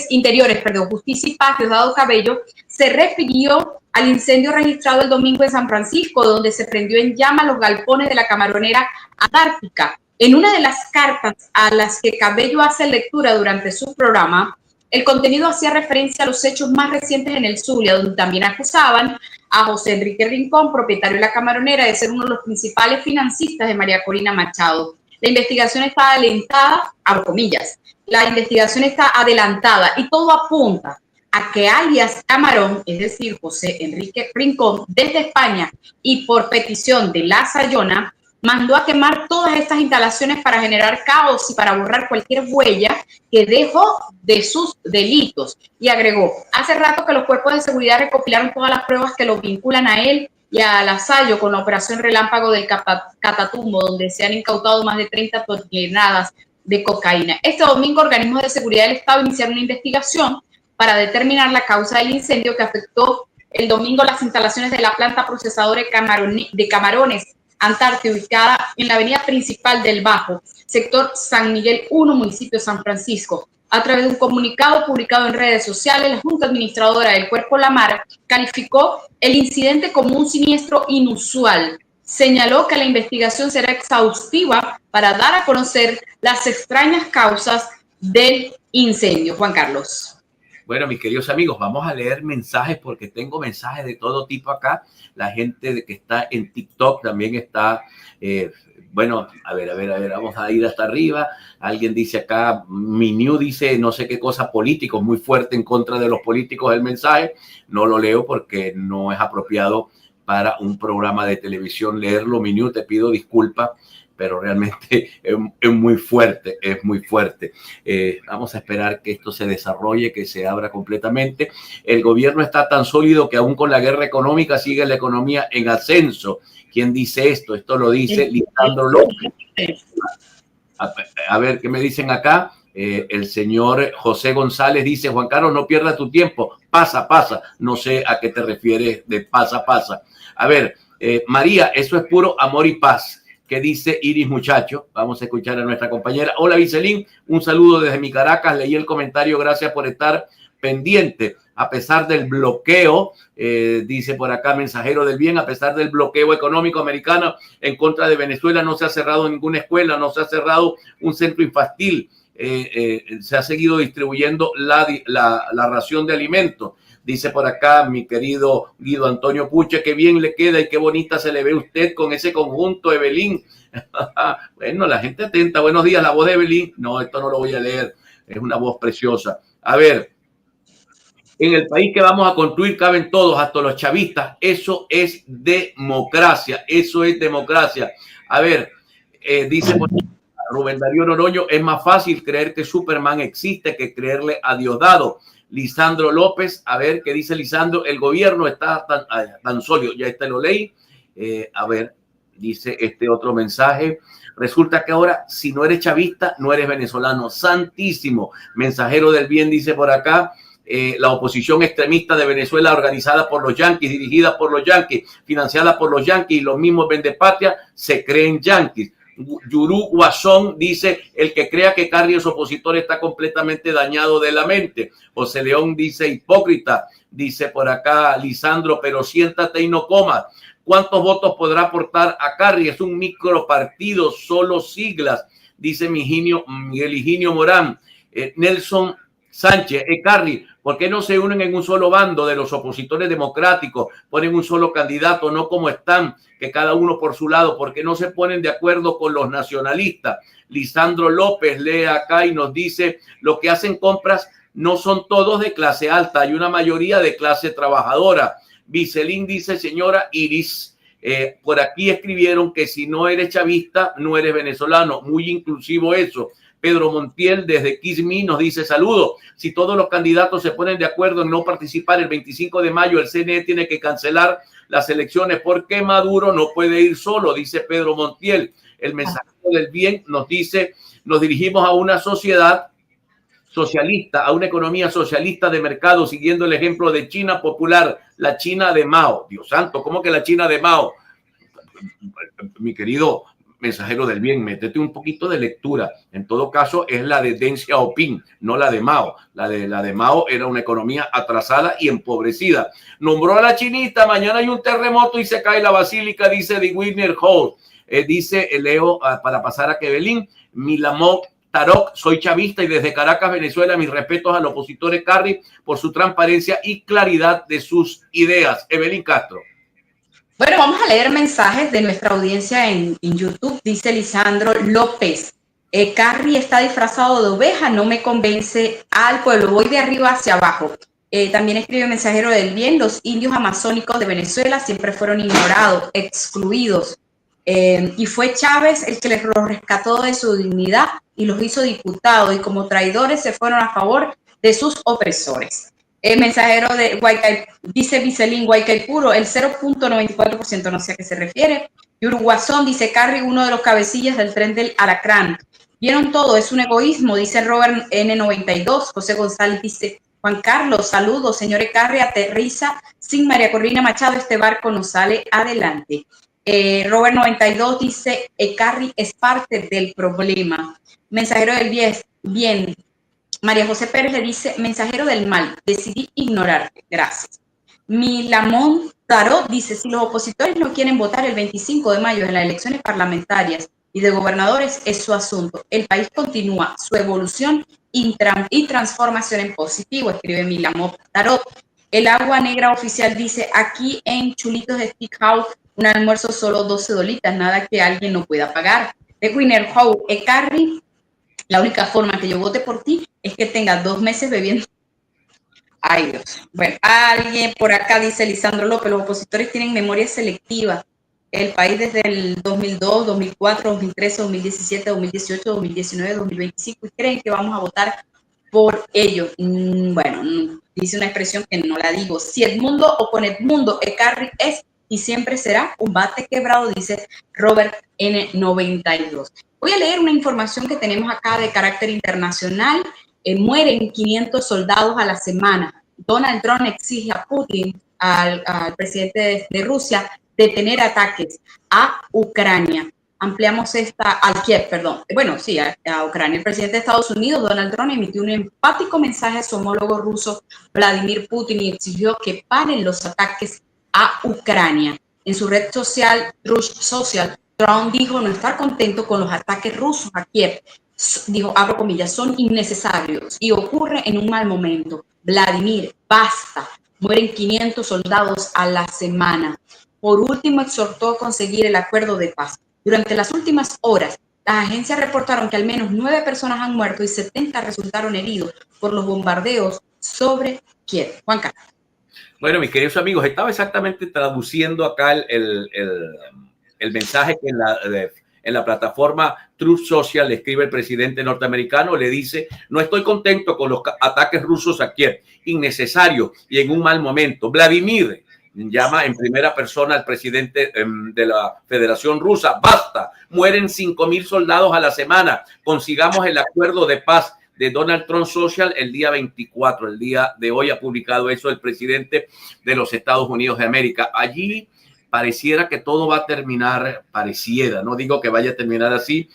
Interiores, Justicia y Paz, Diosdado Cabello, se refirió al incendio registrado el domingo en San Francisco, donde se prendió en llama los galpones de la camaronera Antártica. En una de las cartas a las que Cabello hace lectura durante su programa, el contenido hacía referencia a los hechos más recientes en el Zulia, donde también acusaban a José Enrique Rincón, propietario de la camaronera, de ser uno de los principales financistas de María Corina Machado. La investigación está adelantada, abro comillas, la investigación está adelantada y todo apunta a que alias Camarón, es decir, José Enrique Rincón, desde España y por petición de La Sayona, mandó a quemar todas estas instalaciones para generar caos y para borrar cualquier huella que dejó de sus delitos. Y agregó, hace rato que los cuerpos de seguridad recopilaron todas las pruebas que lo vinculan a él y a Lasayo con la operación Relámpago del Catatumbo, donde se han incautado más de 30 toneladas de cocaína. Este domingo, organismos de seguridad del Estado iniciaron una investigación para determinar la causa del incendio que afectó el domingo las instalaciones de la planta procesadora de camarones Antártida, ubicada en la avenida principal del Bajo, sector San Miguel 1, municipio de San Francisco. A través de un comunicado publicado en redes sociales, la Junta Administradora del Cuerpo La Mar calificó el incidente como un siniestro inusual. Señaló que la investigación será exhaustiva para dar a conocer las extrañas causas del incendio. Juan Carlos. Bueno, mis queridos amigos, vamos a leer mensajes porque tengo mensajes de todo tipo acá. La gente que está en TikTok también está... bueno, a ver, vamos a ir hasta arriba. Alguien dice acá, Miniu dice no sé qué cosa político, muy fuerte en contra de los políticos el mensaje. No lo leo porque no es apropiado para un programa de televisión leerlo. Miniu, te pido disculpas, pero realmente es muy fuerte, es muy fuerte. Vamos a esperar que esto se desarrolle, que se abra completamente. El gobierno está tan sólido que aún con la guerra económica sigue la economía en ascenso. ¿Quién dice esto? Esto lo dice Lisandro López. A ver, ¿qué me dicen acá? El señor José González dice, Juan Carlos, no pierdas tu tiempo. Pasa. No sé a qué te refieres de pasa. A ver, María, eso es puro amor y paz. ¿Qué dice Iris Muchacho? Vamos a escuchar a nuestra compañera. Hola, Vicelín. Un saludo desde mi Caracas. Leí el comentario. Gracias por estar pendiente. A pesar del bloqueo, dice por acá Mensajero del Bien, a pesar del bloqueo económico americano en contra de Venezuela, no se ha cerrado ninguna escuela, no se ha cerrado un centro infantil. Se ha seguido distribuyendo la ración de alimentos. Dice por acá mi querido Guido Antonio Puche, qué bien le queda y qué bonita se le ve usted con ese conjunto, Evelyn. Bueno, la gente atenta. Buenos días, la voz de Evelyn. No, esto no lo voy a leer. Es una voz preciosa. A ver, en el país que vamos a construir caben todos, hasta los chavistas. Eso es democracia. Eso es democracia. A ver, dice Rubén Darío Noroño, es más fácil creer que Superman existe que creerle a Diosdado. Lisandro López, a ver qué dice Lisandro, el gobierno está tan sólido, ya lo leí. A ver, dice este otro mensaje, resulta que ahora si no eres chavista, no eres venezolano, santísimo. Mensajero del Bien dice por acá, la oposición extremista de Venezuela organizada por los yanquis, dirigida por los yanquis, financiada por los yanquis y los mismos vendepatria, se creen yanquis. Yurú Guasón dice, el que crea que Carri es opositor está completamente dañado de la mente. José León dice, hipócrita. Dice por acá Lisandro, pero siéntate y no comas. ¿Cuántos votos podrá aportar a Carri? Es un micropartido, solo siglas. Dice Miguel Higinio Morán. Nelson Sánchez, Carri, ¿por qué no se unen en un solo bando de los opositores democráticos? Ponen un solo candidato, no como están, que cada uno por su lado. ¿Por qué no se ponen de acuerdo con los nacionalistas? Lisandro López lee acá y nos dice, lo que hacen compras no son todos de clase alta, hay una mayoría de clase trabajadora. Vicelín dice, señora Iris, por aquí escribieron que si no eres chavista, no eres venezolano. Muy inclusivo eso. Pedro Montiel desde Quismí nos dice, saludo, si todos los candidatos se ponen de acuerdo en no participar el 25 de mayo, el CNE tiene que cancelar las elecciones porque Maduro no puede ir solo, dice Pedro Montiel. El Mensajero del Bien nos dice, nos dirigimos a una sociedad socialista, a una economía socialista de mercado, siguiendo el ejemplo de China popular, la China de Mao. Dios santo, ¿cómo que la China de Mao? Mi querido Mensajero del Bien, métete un poquito de lectura. En todo caso, es la de Deng Xiaoping, no la de Mao. La de Mao era una economía atrasada y empobrecida. Nombró a la chinita, mañana hay un terremoto y se cae la basílica, dice The Wiener Hall. Dice Leo, para pasar a Kevelin, Milamot Tarok, soy chavista y desde Caracas, Venezuela, mis respetos al opositor Carri por su transparencia y claridad de sus ideas. Evelyn Castro. Bueno, vamos a leer mensajes de nuestra audiencia en YouTube. Dice Lisandro López, Carri está disfrazado de oveja, no me convence al pueblo, voy de arriba hacia abajo. También escribe Mensajero del Bien, los indios amazónicos de Venezuela siempre fueron ignorados, excluidos. Y fue Chávez el que les rescató de su dignidad y los hizo diputados y como traidores se fueron a favor de sus opresores. El Mensajero de Guaycay, dice Vicelín, Guaycaipuro, el 0.94%, no sé a qué se refiere. Y Uruguazón, dice Carri, uno de los cabecillas del tren del Alacrán. Vieron todo, es un egoísmo, dice Robert N92. José González dice, Juan Carlos, saludos, señor Carri, aterriza sin María Corina Machado, este barco no sale adelante. Robert 92 dice, Ekarri es parte del problema. Mensajero del bien. María José Pérez le dice, mensajero del mal, decidí ignorarte. Gracias. Milamón Tarot dice, si los opositores no quieren votar el 25 de mayo en las elecciones parlamentarias y de gobernadores, es su asunto. El país continúa su evolución y transformación en positivo, escribe Milamón Tarot. El Agua Negra Oficial dice, aquí en Chulitos Steakhouse, un almuerzo solo 12 dolitas, nada que alguien no pueda pagar. De Winner Howe, Ekarri, la única forma que yo vote por ti es que tengas 2 meses bebiendo. Ay, Dios. Bueno, alguien por acá dice Lisandro López, los opositores tienen memoria selectiva. El país desde el 2002, 2004, 2013, 2017, 2018, 2019, 2025 y creen que vamos a votar por ello. Bueno, dice una expresión que no la digo. Si Edmundo o con Edmundo, Ekarri es y siempre será un bate quebrado, dice Robert N92. Voy a leer una información que tenemos acá de carácter internacional. Mueren 500 soldados a la semana. Donald Trump exige a Putin, al presidente de Rusia, detener ataques a Ucrania. Ampliamos a Kiev, perdón. Bueno, sí, a Ucrania. El presidente de Estados Unidos, Donald Trump, emitió un enfático mensaje a su homólogo ruso, Vladimir Putin, y exigió que paren los ataques a Ucrania. En su red social, Truth Social, Trump dijo no estar contento con los ataques rusos a Kiev. Dijo, abro comillas, son innecesarios y ocurre en un mal momento. Vladimir, basta. Mueren 500 soldados a la semana. Por último, exhortó a conseguir el acuerdo de paz. Durante las últimas horas, las agencias reportaron que al menos 9 personas han muerto y 70 resultaron heridos por los bombardeos sobre Kiev. Juan Carlos. Bueno, mis queridos amigos, estaba exactamente traduciendo acá el mensaje que en la plataforma Truth Social escribe el presidente norteamericano, le dice, no estoy contento con los ataques rusos a Kiev, innecesario y en un mal momento. Vladimir llama en primera persona al presidente de la Federación Rusa, basta, mueren 5,000 soldados a la semana, consigamos el acuerdo de paz. De Donald Trump Social el día 24, el día de hoy ha publicado eso el presidente de los Estados Unidos de América. Allí pareciera que todo va a terminar, pareciera, no digo que vaya a terminar así.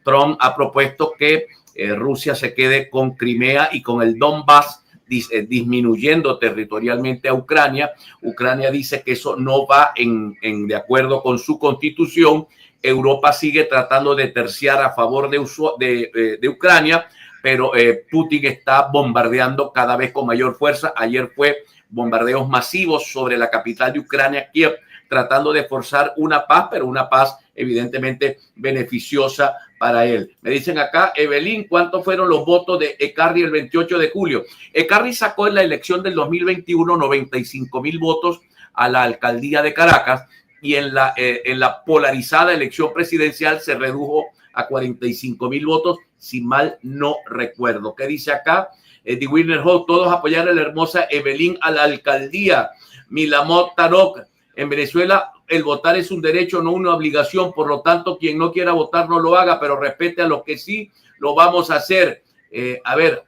Trump ha propuesto que Rusia se quede con Crimea y con el Donbass, disminuyendo territorialmente a Ucrania. Ucrania dice que eso no va de acuerdo con su constitución. Europa sigue tratando de terciar a favor de Ucrania, pero Putin está bombardeando cada vez con mayor fuerza. Ayer fue bombardeos masivos sobre la capital de Ucrania, Kiev, tratando de forzar una paz, pero una paz evidentemente beneficiosa para él. Me dicen acá, Evelyn, ¿cuántos fueron los votos de Ekarri el 28 de julio? Ekarri sacó en la elección del 2021 95,000 votos a la alcaldía de Caracas y en la polarizada elección presidencial se redujo a 45,000 votos, si mal no recuerdo. ¿Qué dice acá? The Winner Hall, todos apoyar a la hermosa Evelyn a la alcaldía. Milamot Tarok, en Venezuela el votar es un derecho, no una obligación, por lo tanto quien no quiera votar no lo haga, pero respete a los que sí lo vamos a hacer. A ver,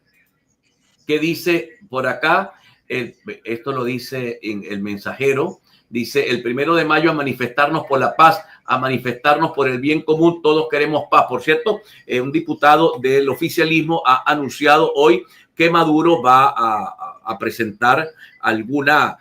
¿qué dice por acá? Esto lo dice en el mensajero. Dice, el 1 de mayo a manifestarnos por la paz, a manifestarnos por el bien común, todos queremos paz. Por cierto, un diputado del oficialismo ha anunciado hoy que Maduro va a presentar alguna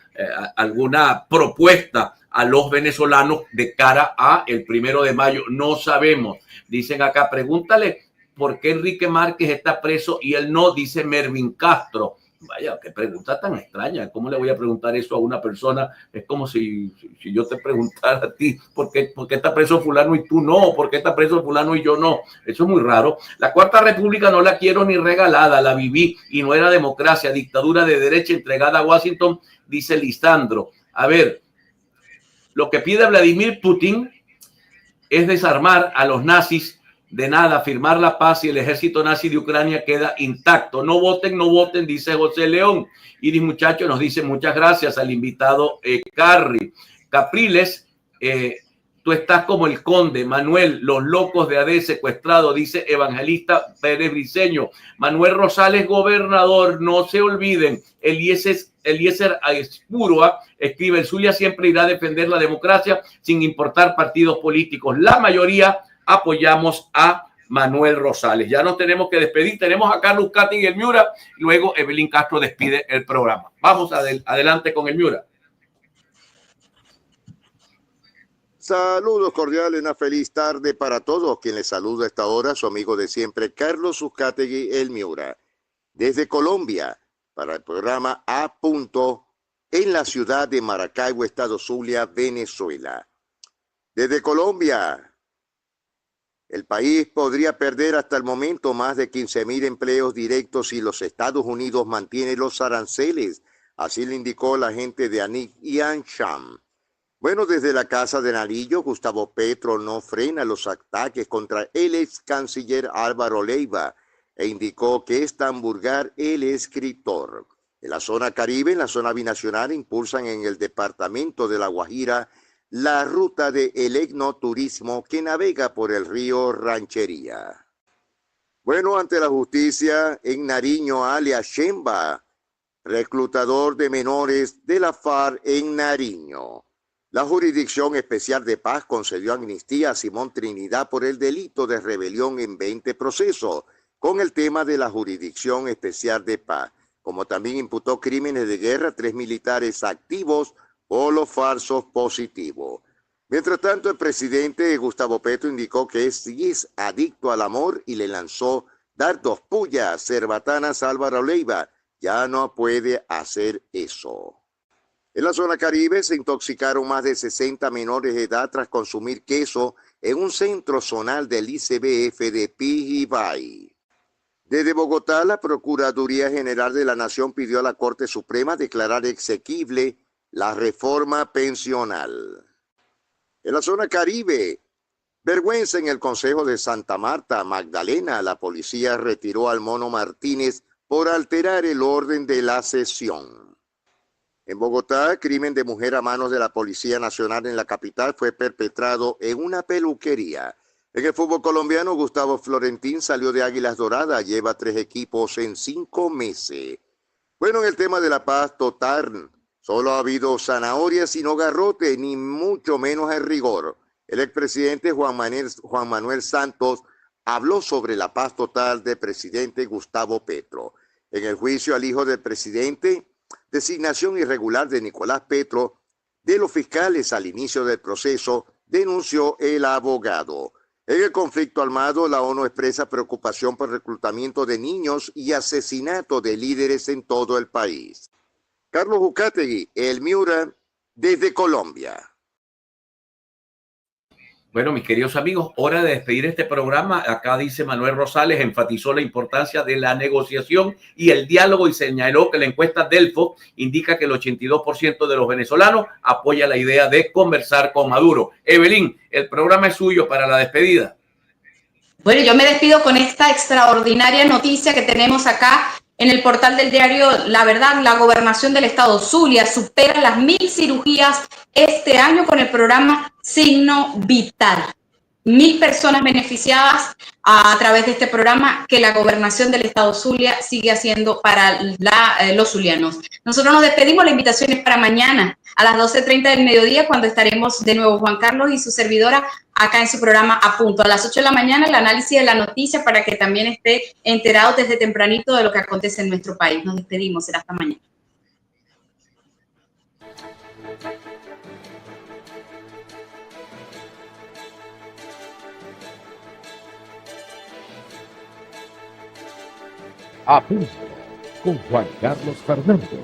propuesta a los venezolanos de cara a el 1 de mayo. No sabemos. Dicen acá, pregúntale por qué Enrique Márquez está preso y él no, dice Mervin Castro. Vaya, qué pregunta tan extraña. ¿Cómo le voy a preguntar eso a una persona? Es como si yo te preguntara a ti, ¿por qué está preso fulano y tú no? ¿Por qué está preso fulano y yo no? Eso es muy raro. La Cuarta República no la quiero ni regalada, la viví y no era democracia, dictadura de derecha entregada a Washington, dice Lisandro. A ver, lo que pide Vladimir Putin es desarmar a los nazis. De nada, firmar la paz y el ejército nazi de Ucrania queda intacto. No voten, dice José León. Iris Muchacho nos dice muchas gracias al invitado Ekarri. Capriles, tú estás como el conde. Manuel, los locos de AD secuestrado, dice Evangelista Pérez Briceño. Manuel Rosales, gobernador, no se olviden. Eliezer Aispurua escribe, el Zulia siempre irá a defender la democracia sin importar partidos políticos. La mayoría apoyamos a Manuel Rosales. Ya nos tenemos que despedir. Tenemos a Carlos Cati y el Miura. Luego Evelyn Castro despide el programa. Vamos adelante con el Miura. Saludos cordiales, una feliz tarde para todos. Quien les saluda a esta hora, su amigo de siempre, Carlos Uzcategui, el Miura. Desde Colombia, para el programa A Punto, en la ciudad de Maracaibo, Estado Zulia, Venezuela. Desde Colombia, el país podría perder hasta el momento más de 15.000 empleos directos si los Estados Unidos mantienen los aranceles. Así le indicó la gente de Anik y Ansham. Bueno, desde la Casa de Nariño, Gustavo Petro no frena los ataques contra el ex canciller Álvaro Leiva e indicó que es Tamburgar el escritor. En la zona Caribe, en la zona binacional, impulsan en el departamento de La Guajira la ruta de el etnoturismo que navega por el río Ranchería. Bueno, ante la justicia en Nariño, alias Shemba, reclutador de menores de la FARC en Nariño. La Jurisdicción Especial de Paz concedió amnistía a Simón Trinidad por el delito de rebelión en 20 procesos, con el tema de la Jurisdicción Especial de Paz, como también imputó crímenes de guerra a 3 militares activos o los falsos positivos. Mientras tanto, el presidente Gustavo Petro indicó que es adicto al amor y le lanzó dardos, pullas, cerbatanas a Álvaro Leiva. Ya no puede hacer eso. En la zona Caribe se intoxicaron más de 60 menores de edad tras consumir queso en un centro zonal del ICBF de Pijibay. Desde Bogotá, la Procuraduría General de la Nación pidió a la Corte Suprema declarar exequible la reforma pensional. En la zona Caribe, vergüenza en el Consejo de Santa Marta, Magdalena. La policía retiró al Mono Martínez por alterar el orden de la sesión. En Bogotá, crimen de mujer a manos de la Policía Nacional en la capital fue perpetrado en una peluquería. En el fútbol colombiano, Gustavo Florentín salió de Águilas Doradas, lleva 3 equipos en 5 meses. Bueno, en el tema de la paz total, solo ha habido zanahorias y no garrote, ni mucho menos el rigor. El expresidente Juan Manuel Santos habló sobre la paz total del presidente Gustavo Petro. En el juicio al hijo del presidente, designación irregular de Nicolás Petro, de los fiscales al inicio del proceso, denunció el abogado. En el conflicto armado, la ONU expresa preocupación por reclutamiento de niños y asesinato de líderes en todo el país. Carlos Uzcategui, el Miura, desde Colombia. Bueno, mis queridos amigos, hora de despedir este programa. Acá dice Manuel Rosales, enfatizó la importancia de la negociación y el diálogo y señaló que la encuesta Delfo indica que el 82% de los venezolanos apoya la idea de conversar con Maduro. Evelyn, el programa es suyo para la despedida. Bueno, yo me despido con esta extraordinaria noticia que tenemos acá en el portal del diario La Verdad. La gobernación del estado Zulia supera las 1.000 cirugías este año con el programa Signo Vital. 1.000 personas beneficiadas a través de este programa que la gobernación del estado Zulia sigue haciendo para los zulianos. Nosotros nos despedimos. La invitación es para mañana a las 12:30 del mediodía, cuando estaremos de nuevo Juan Carlos y su servidora acá en su programa A Punto. A las 8 de la mañana el análisis de la noticia para que también esté enterado desde tempranito de lo que acontece en nuestro país. Nos despedimos. Será hasta mañana. A Punto con Juan Carlos Fernández.